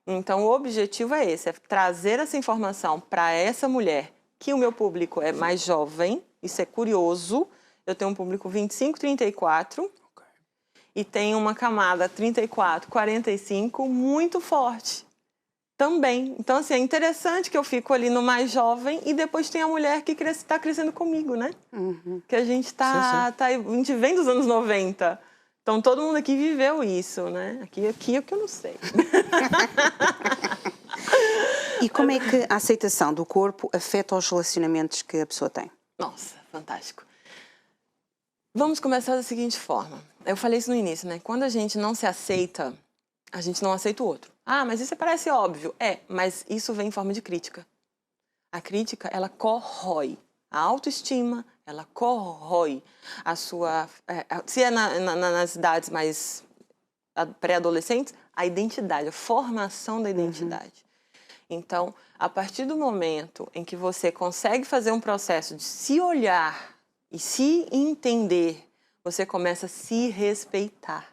Então, o objetivo é esse, é trazer essa informação para essa mulher, que o meu público é mais jovem, isso é curioso. Eu tenho um público 25, 34, okay. E tem uma camada 34, 45 muito forte também. Então, assim, é interessante que eu fico ali no mais jovem e depois tem a mulher que está crescendo comigo, né? Uhum. Que a gente a gente vem dos anos 90. Então, todo mundo aqui viveu isso, né? Aqui é o que eu não sei. E como é que a aceitação do corpo afeta os relacionamentos que a pessoa tem? Nossa, fantástico. Vamos começar da seguinte forma. Eu falei isso no início, né? Quando a gente não se aceita, a gente não aceita o outro. Ah, mas isso parece óbvio. Mas isso vem em forma de crítica. A crítica, ela corrói a autoestima, ela corrói a sua... se é nas idades mais pré-adolescentes, a identidade, a formação da identidade. Então, a partir do momento em que você consegue fazer um processo de se olhar e se entender, você começa a se respeitar.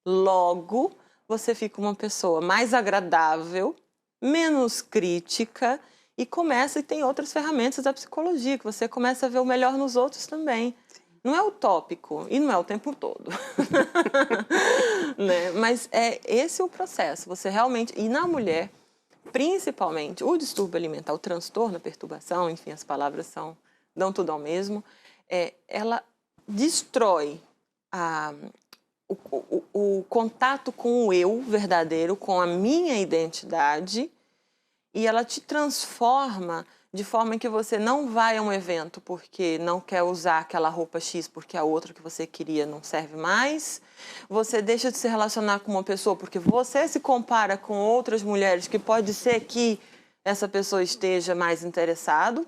Logo, você fica uma pessoa mais agradável, menos crítica e tem outras ferramentas da psicologia, que você começa a ver o melhor nos outros também. Não é utópico e não é o tempo todo. Né? Mas esse é o processo. Você realmente... E na mulher, principalmente, o distúrbio alimentar, o transtorno, a perturbação, enfim, as palavras dão tudo ao mesmo, ela destrói o contato com o eu verdadeiro, com a minha identidade, e ela te transforma de forma que você não vai a um evento porque não quer usar aquela roupa X porque a outra que você queria não serve mais. Você deixa de se relacionar com uma pessoa porque você se compara com outras mulheres que pode ser que essa pessoa esteja mais interessado.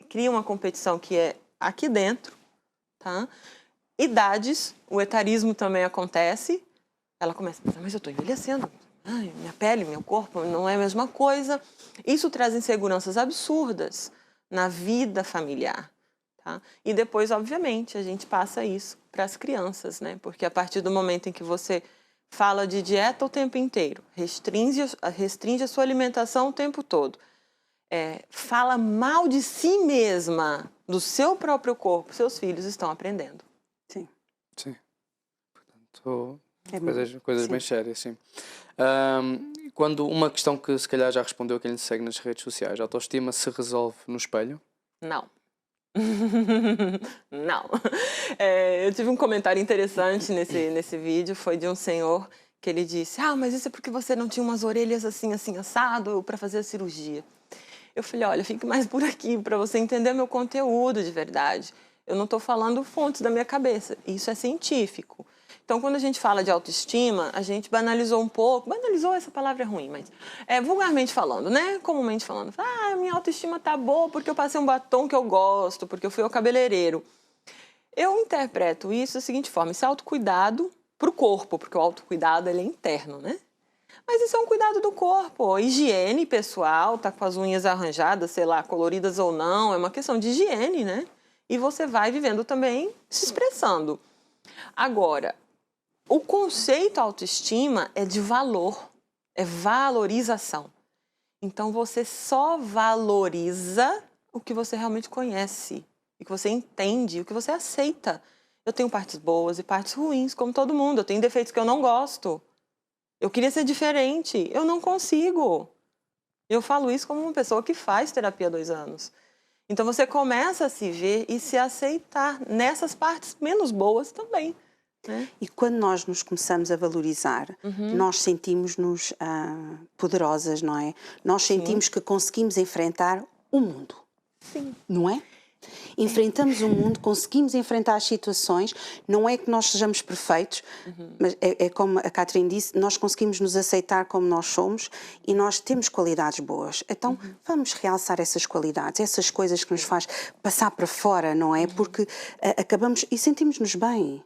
Cria uma competição que é aqui dentro, tá? Idades, o etarismo também acontece. Ela começa a pensar, mas eu estou envelhecendo. Ai, minha pele, meu corpo não é a mesma coisa. Isso traz inseguranças absurdas na vida familiar. Tá? E depois, obviamente, a gente passa isso para as crianças, né? Porque a partir do momento em que você fala de dieta o tempo inteiro, restringe a sua alimentação o tempo todo, fala mal de si mesma, do seu próprio corpo, seus filhos estão aprendendo. Sim. Sim. Portanto, coisas bem sérias, sim. Quando uma questão que se calhar já respondeu a quem lhe segue nas redes sociais, a autoestima se resolve no espelho? Não. Não. Eu tive um comentário interessante nesse vídeo, foi de um senhor que ele disse, mas isso é porque você não tinha umas orelhas assim, assim, assado para fazer a cirurgia. Eu falei, olha, fique mais por aqui para você entender meu conteúdo de verdade. Eu não estou falando fontes da minha cabeça, isso é científico. Então, quando a gente fala de autoestima, a gente banalizou um pouco, banalizou, essa palavra é ruim, mas vulgarmente falando, né? Comumente falando, minha autoestima tá boa porque eu passei um batom que eu gosto, porque eu fui ao cabeleireiro. Eu interpreto isso da seguinte forma, esse autocuidado pro corpo, porque o autocuidado ele é interno, né? Mas isso é um cuidado do corpo, higiene pessoal, tá com as unhas arranjadas, sei lá, coloridas ou não, é uma questão de higiene, né? E você vai vivendo também, se expressando. Agora, o conceito autoestima é de valor, é valorização. Então, você só valoriza o que você realmente conhece, o que você entende, o que você aceita. Eu tenho partes boas e partes ruins, como todo mundo. Eu tenho defeitos que eu não gosto. Eu queria ser diferente, eu não consigo. Eu falo isso como uma pessoa que faz terapia há 2 anos. Então, você começa a se ver e se aceitar nessas partes menos boas também. E quando nós nos começamos a valorizar, nós sentimos-nos poderosas, não é? Nós sentimos que conseguimos enfrentar o mundo. Sim. Não é? Enfrentamos o mundo, conseguimos enfrentar as situações, não é que nós sejamos perfeitos, mas é como a Catherine disse, nós conseguimos nos aceitar como nós somos e nós temos qualidades boas. Então vamos realçar essas qualidades, essas coisas que nos faz passar para fora, não é? Porque acabamos e sentimos-nos bem.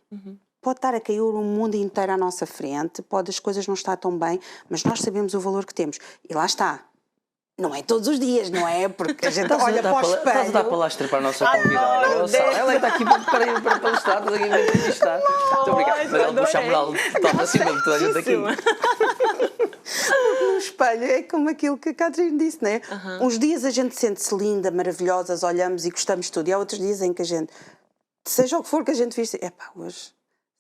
Pode estar a cair o mundo inteiro à nossa frente, pode as coisas não estar tão bem, mas nós sabemos o valor que temos. E lá está. Não é todos os dias, não é? Porque a gente olha para o espelho... Estás a dar palestra para a nossa convidada. Ela está aqui para palestrar, estás aqui para entrevistar. Muito obrigado. Mas ela puxa a moral toda acima de toda a gente aqui. No espelho é como aquilo que a Catherine disse, não é? Uns dias a gente sente-se linda, maravilhosa, olhamos e gostamos de tudo. E há outros dias em que a gente, seja o que for que a gente viste, epá, hoje...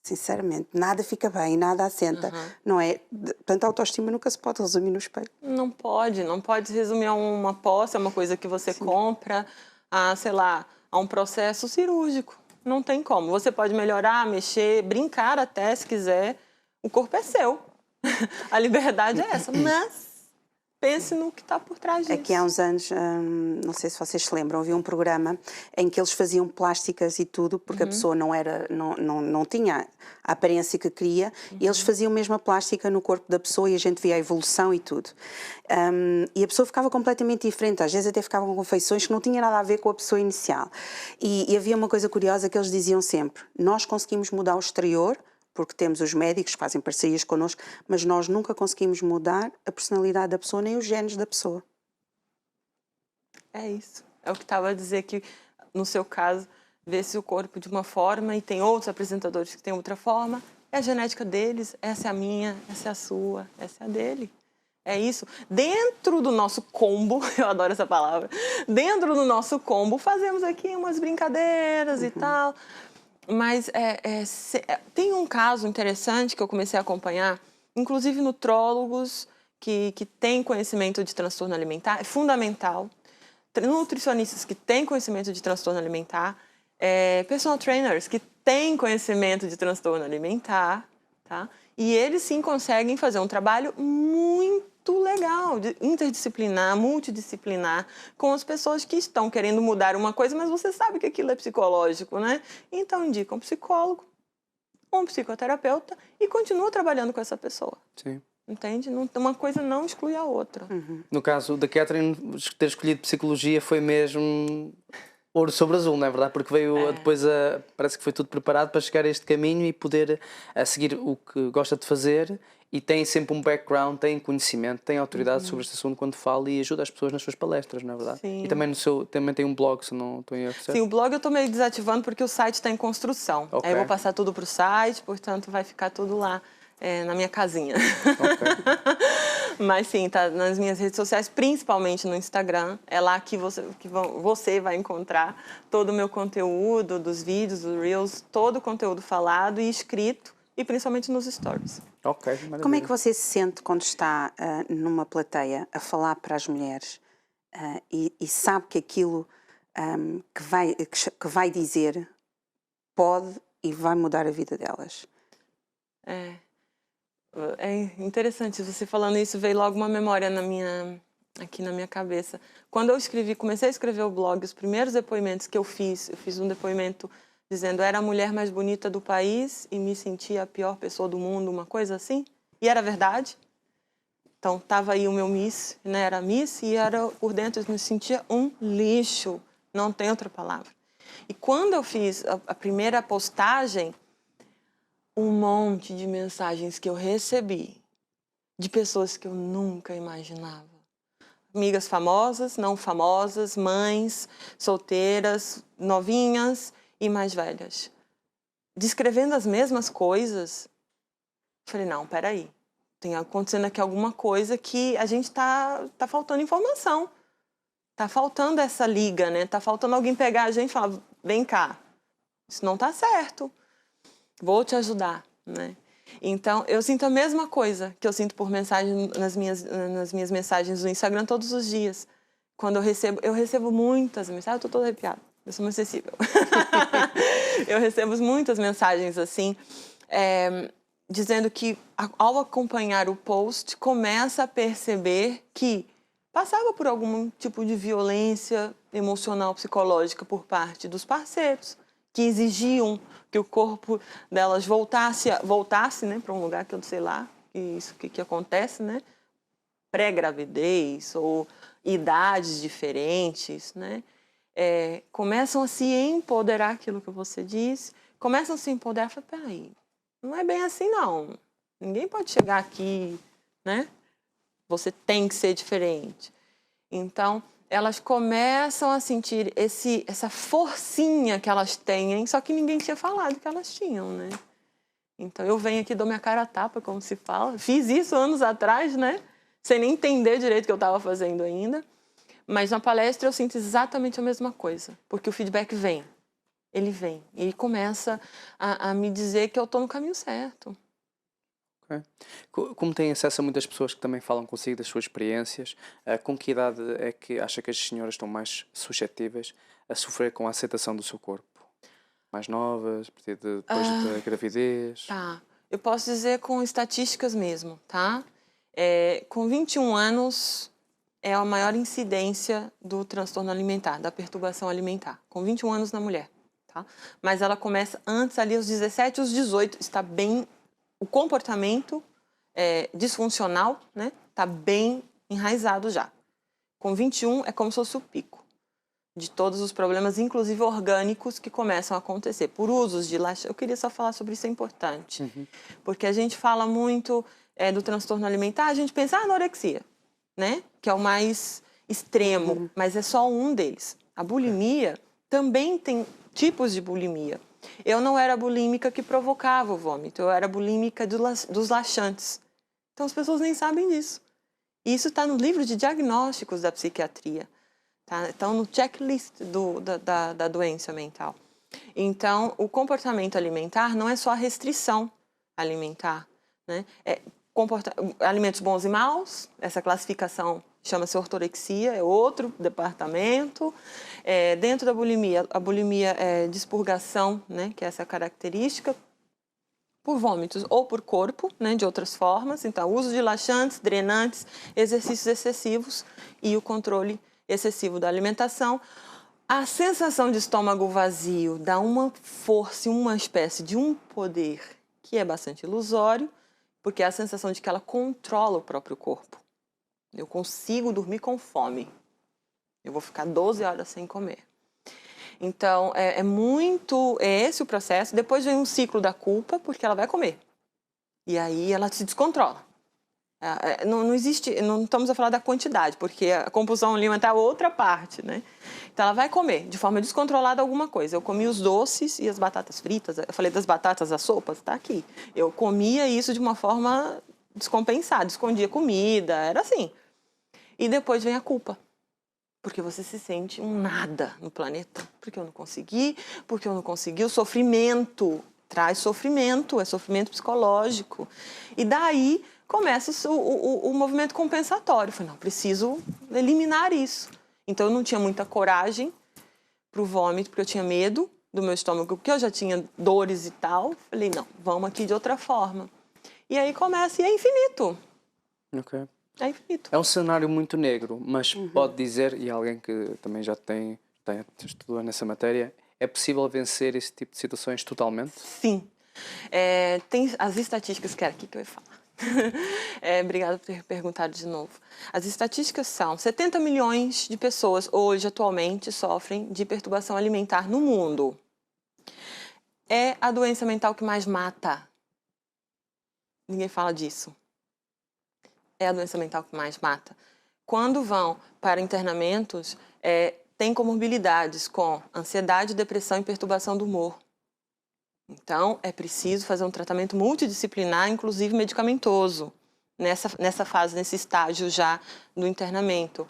Sinceramente, nada fica bem, nada assenta, não é? Portanto, a autoestima nunca se pode resumir no espelho. Não pode se resumir a uma posse, a uma coisa que você compra, a, sei lá, a um processo cirúrgico. Não tem como. Você pode melhorar, mexer, brincar até, se quiser. O corpo é seu. A liberdade é essa, mas... pense no que está por trás disso. Aqui há uns anos, não sei se vocês se lembram, havia um programa em que eles faziam plásticas e tudo, porque a pessoa não tinha a aparência que queria, e eles faziam mesmo a plástica no corpo da pessoa e a gente via a evolução e tudo. E a pessoa ficava completamente diferente, às vezes até ficava com confeições que não tinha nada a ver com a pessoa inicial. E havia uma coisa curiosa que eles diziam sempre, nós conseguimos mudar o exterior, porque temos os médicos que fazem parcerias connosco, mas nós nunca conseguimos mudar a personalidade da pessoa, nem os genes da pessoa. É isso. É o que estava a dizer que, no seu caso, vê-se o corpo de uma forma e tem outros apresentadores que têm outra forma. É a genética deles, essa é a minha, essa é a sua, essa é a dele. É isso. Dentro do nosso combo, eu adoro essa palavra, dentro do nosso combo fazemos aqui umas brincadeiras e tal... Mas tem um caso interessante que eu comecei a acompanhar, inclusive nutrólogos que têm conhecimento de transtorno alimentar, é fundamental, nutricionistas que têm conhecimento de transtorno alimentar, personal trainers que têm conhecimento de transtorno alimentar, tá? E eles sim conseguem fazer um trabalho muito legal, interdisciplinar, multidisciplinar, com as pessoas que estão querendo mudar uma coisa, mas você sabe que aquilo é psicológico, né? Então indica um psicólogo, um psicoterapeuta e continua trabalhando com essa pessoa. Sim. Entende? Uma coisa não exclui a outra. No caso da Catherine, ter escolhido psicologia foi mesmo ouro sobre azul, não é verdade? Porque veio depois, parece que foi tudo preparado para chegar a este caminho e poder seguir o que gosta de fazer, e tem sempre um background, tem conhecimento, tem autoridade sobre este assunto quando fala e ajuda as pessoas nas suas palestras, não é verdade? Sim. E também, também tem um blog, se não estou em erro, certo? Sim, o blog eu estou meio desativando porque o site está em construção. Okay. Aí eu vou passar tudo para o site, portanto vai ficar tudo lá na minha casinha. Okay. Mas sim, tá nas minhas redes sociais, principalmente no Instagram. É lá que você vai encontrar todo o meu conteúdo, dos vídeos, dos Reels, todo o conteúdo falado e escrito, e principalmente nos stories. Ok. Como é que você se sente quando está numa plateia a falar para as mulheres e sabe que aquilo que vai dizer pode e vai mudar a vida delas? É interessante, você falando isso, veio logo uma memória aqui na minha cabeça. Quando eu comecei a escrever o blog, os primeiros depoimentos que eu fiz um depoimento dizendo era a mulher mais bonita do país e me sentia a pior pessoa do mundo, uma coisa assim. E era verdade. Então, estava aí o meu Miss, né? Era Miss e por dentro eu me sentia um lixo. Não tem outra palavra. E quando eu fiz a primeira postagem, um monte de mensagens que eu recebi de pessoas que eu nunca imaginava. Amigas famosas, não famosas, mães, solteiras, novinhas e mais velhas. Descrevendo as mesmas coisas, falei, não, peraí, tem acontecendo aqui alguma coisa que a gente tá faltando informação. Tá faltando essa liga, né? Tá faltando alguém pegar a gente e falar, vem cá, isso não tá certo, vou te ajudar, né? Então, eu sinto a mesma coisa que eu sinto por mensagem nas minhas mensagens no Instagram todos os dias. Quando eu recebo muitas mensagens, eu tô toda arrepiada, eu sou muito sensível. Eu recebo muitas mensagens assim, dizendo que ao acompanhar o post, começa a perceber que passava por algum tipo de violência emocional, psicológica por parte dos parceiros, que exigiam que o corpo delas voltasse, né, para um lugar que eu não sei lá, que acontece, né, pré-gravidez ou idades diferentes, né, começam a se empoderar, aquilo que você disse, começam a se empoderar, fala, peraí, não é bem assim não, ninguém pode chegar aqui, né, você tem que ser diferente. Então, elas começam a sentir essa forcinha que elas têm, só que ninguém tinha falado que elas tinham, né? Então, eu venho aqui, dou minha cara a tapa, como se fala. Fiz isso anos atrás, né? Sem nem entender direito o que eu estava fazendo ainda. Mas na palestra eu sinto exatamente a mesma coisa, porque o feedback vem. Ele vem. E ele começa a me dizer que eu estou no caminho certo. Okay. Como tem acesso a muitas pessoas que também falam consigo das suas experiências, com que idade é que acha que as senhoras estão mais suscetíveis a sofrer com a aceitação do seu corpo? Mais novas, a partir de depois da gravidez? Tá. Eu posso dizer com estatísticas mesmo, tá? Com 21 anos é a maior incidência do transtorno alimentar, da perturbação alimentar. Com 21 anos na mulher, tá? Mas ela começa antes, ali aos 17, aos 18, está bem... O comportamento disfuncional, né, tá bem enraizado já. Com 21 é como se fosse o pico de todos os problemas, inclusive orgânicos, que começam a acontecer por usos de laxante. Eu queria só falar sobre isso, é importante. Porque a gente fala muito do transtorno alimentar, a gente pensa, anorexia, né, que é o mais extremo, mas é só um deles. A bulimia também tem tipos de bulimia. Eu não era bulímica que provocava o vômito, eu era bulímica dos laxantes. Então as pessoas nem sabem disso. E isso está no livro de diagnósticos da psiquiatria. Tá? Então, no checklist da doença mental. Então, o comportamento alimentar não é só a restrição alimentar, né? Alimentos bons e maus, essa classificação chama-se ortorexia, é outro departamento. Dentro da bulimia, a bulimia é expurgação, né, que é essa característica, por vômitos ou por corpo, né, de outras formas. Então, uso de laxantes, drenantes, exercícios excessivos e o controle excessivo da alimentação. A sensação de estômago vazio dá uma força, uma espécie de um poder que é bastante ilusório, porque é a sensação de que ela controla o próprio corpo. Eu consigo dormir com fome. Eu vou ficar 12 horas sem comer. Então, é esse o processo. Depois vem um ciclo da culpa, porque ela vai comer. E aí ela se descontrola. Não existe, não estamos a falar da quantidade, porque a compulsão alimentar é outra parte, né? Então, ela vai comer de forma descontrolada alguma coisa. Eu comi os doces e as batatas fritas. Eu falei das batatas, as sopas, tá aqui. Eu comia isso de uma forma descompensada, escondia comida, era assim. E depois vem a culpa. Porque você se sente um nada no planeta. Porque eu não consegui, o sofrimento traz sofrimento, é sofrimento psicológico. E daí começa o movimento compensatório. Eu falei, não, preciso eliminar isso. Então eu não tinha muita coragem para o vômito, porque eu tinha medo do meu estômago, porque eu já tinha dores e tal. Falei, não, vamos aqui de outra forma. E aí começa, e é infinito. Ok. É infinito. É um cenário muito negro, mas pode dizer, e alguém que também já estudou nessa matéria, é possível vencer esse tipo de situações totalmente? Sim. Tem as estatísticas, que era aqui que eu ia falar. Obrigada por ter perguntado de novo. As estatísticas são 70 milhões de pessoas hoje, atualmente, sofrem de perturbação alimentar no mundo. É a doença mental que mais mata. Ninguém fala disso. É a doença mental que mais mata. Quando vão para internamentos, tem comorbilidades com ansiedade, depressão e perturbação do humor. Então, é preciso fazer um tratamento multidisciplinar, inclusive medicamentoso, nessa fase, nesse estágio já do internamento.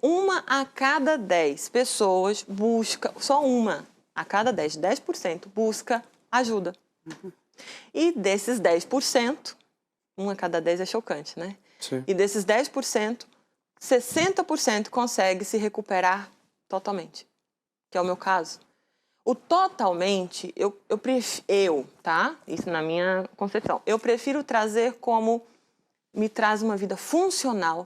1 a cada 10 pessoas busca, só 1 a cada 10% busca ajuda. E desses 10%, 1 a cada 10 é chocante, né? Sim. E desses 10%, 60% consegue se recuperar totalmente, que é o meu caso. O totalmente, tá? Isso na minha concepção. Eu prefiro trazer como me traz uma vida funcional,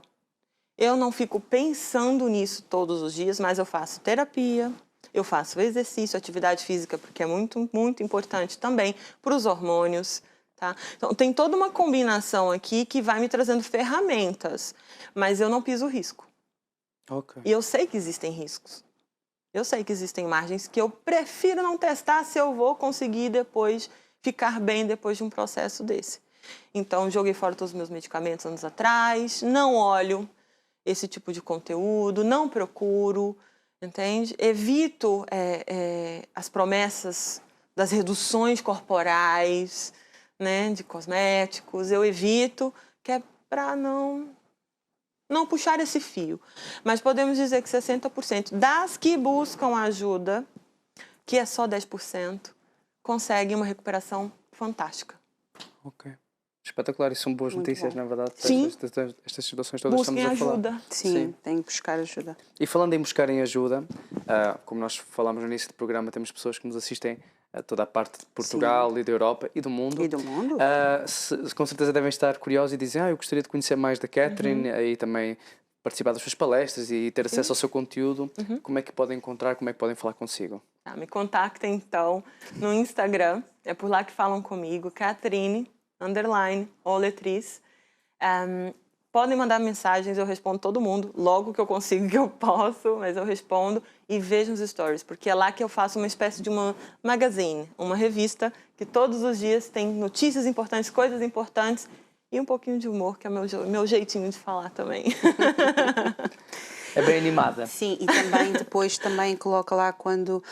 Eu não fico pensando nisso todos os dias, mas eu faço terapia, eu faço exercício, atividade física, porque é muito, muito importante também para os hormônios. Tá? Então, tem toda uma combinação aqui que vai me trazendo ferramentas, mas eu não piso risco. Ok. E eu sei que existem riscos. Eu sei que existem margens que eu prefiro não testar se eu vou conseguir depois ficar bem depois de um processo desse. Então, joguei fora todos os meus medicamentos anos atrás, não olho esse tipo de conteúdo, não procuro, entende? Evito as promessas das reduções corporais, né, de cosméticos, eu evito, que é para não puxar esse fio. Mas podemos dizer que 60% das que buscam ajuda, que é só 10%, conseguem uma recuperação fantástica. Ok. Espetacular, e são boas Muito notícias, bom. na verdade. Sim. Estas situações todas Busquem estamos a falar. ajuda. Sim, tem que buscar ajuda. E falando em buscarem ajuda, como nós falámos no início do programa, temos pessoas que nos assistem a toda a parte de Portugal e da Europa e do mundo. E do mundo? Com certeza devem estar curiosos e dizem, eu gostaria de conhecer mais da Catherine e também participar das suas palestras e ter acesso ao seu conteúdo. Como é que podem encontrar, como é que podem falar consigo? Me contactem, então, no Instagram. É por lá que falam comigo, Catherine_Oletriz. Podem mandar mensagens, eu respondo todo mundo. Logo que eu consigo, que eu posso, mas eu respondo. E vejam os stories, porque é lá que eu faço uma espécie de uma magazine, uma revista, que todos os dias tem notícias importantes, coisas importantes e um pouquinho de humor, que é o meu jeitinho de falar também. É bem animada. Sim, e também depois também coloca lá quando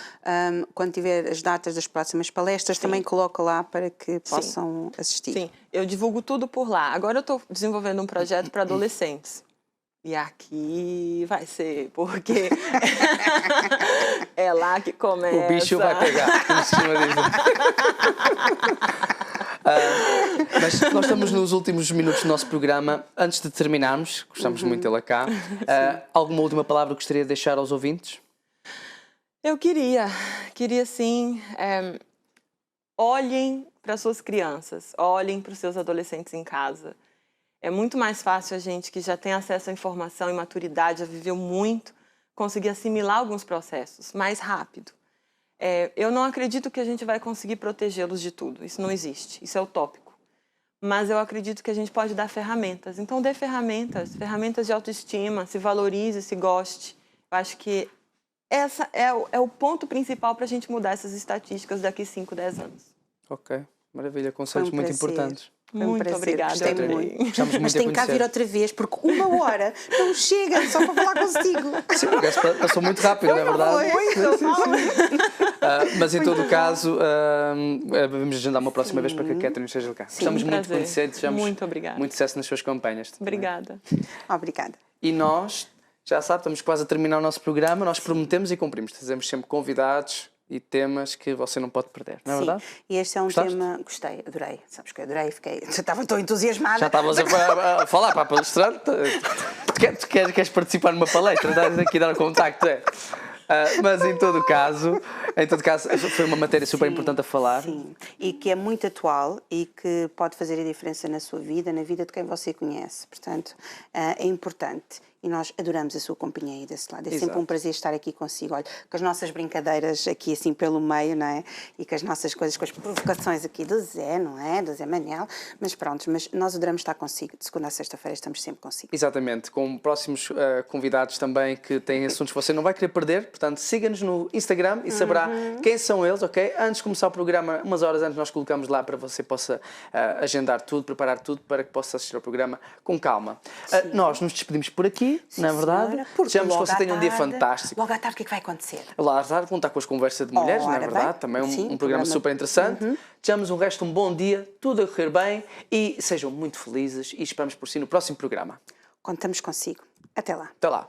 tiver as datas das próximas palestras, também coloca lá para que possam assistir. Sim, eu divulgo tudo por lá. Agora eu estou desenvolvendo um projeto para adolescentes. E aqui vai ser, porque é lá que começa. O bicho vai pegar, como se costuma dizer. Mas nós estamos nos últimos minutos do nosso programa. Antes de terminarmos, gostamos muito de tê-la cá. Alguma última palavra que gostaria de deixar aos ouvintes? Eu queria sim. Olhem para suas crianças, olhem para os seus adolescentes em casa. É muito mais fácil a gente que já tem acesso à informação e maturidade, já viveu muito, conseguir assimilar alguns processos mais rápido. Eu não acredito que a gente vai conseguir protegê-los de tudo, isso não existe, isso é utópico. Mas eu acredito que a gente pode dar ferramentas. Então dê ferramentas de autoestima, se valorize, se goste. Eu acho que essa é o ponto principal para a gente mudar essas estatísticas daqui 5, 10 anos. Ok, maravilha, conselhos muito importantes. Muito obrigada. Gostei muito. Gostamos muito Mas tem que cá vir outra vez, porque 1 hora não chega só para falar consigo. Sim, porque passou muito rápido, não é verdade? Mas em todo o caso, vamos agendar uma próxima vez para que a Catherine esteja cá. Gostamos muito de conhecer, desejamos muito sucesso nas suas campanhas. Obrigada. Obrigada. E nós, já sabe, estamos quase a terminar o nosso programa, nós prometemos e cumprimos. Trazemos sempre convidados e temas que você não pode perder, não é verdade? E este é um tema... Gostei, adorei. Sabes que eu adorei, já estava tão entusiasmada. Já estavas a falar para a palestrante. Tu queres participar numa palestra? Estás aqui a dar o contacto, mas em todo caso, foi uma matéria super importante a falar. Sim, e que é muito atual e que pode fazer a diferença na sua vida, na vida de quem você conhece. Portanto, é importante. E nós adoramos a sua companhia aí desse lado. É sempre um prazer estar aqui consigo. Olha, com as nossas brincadeiras aqui assim pelo meio, não é? E com as nossas coisas, com as provocações aqui do Zé, não é? Do Zé Manel. Mas pronto, mas nós adoramos estar consigo. De segunda a sexta-feira estamos sempre consigo. Exatamente, com próximos convidados também que têm assuntos que você não vai querer perder. Portanto, siga-nos no Instagram e saberá quem são eles, ok? Antes de começar o programa, umas horas antes, nós colocamos lá para você possa agendar tudo, preparar tudo para que possa assistir ao programa com calma. Nós nos despedimos por aqui. Sim, não é verdade? Desejamos que você tenha um dia fantástico. Logo à tarde, o que é que vai acontecer? Lá à tarde vão estar com as conversas de mulheres, não é verdade? Também um programa super interessante. Desejamos o resto um bom dia, tudo a correr bem e sejam muito felizes e esperamos por si no próximo programa. Contamos consigo. Até lá. Até lá.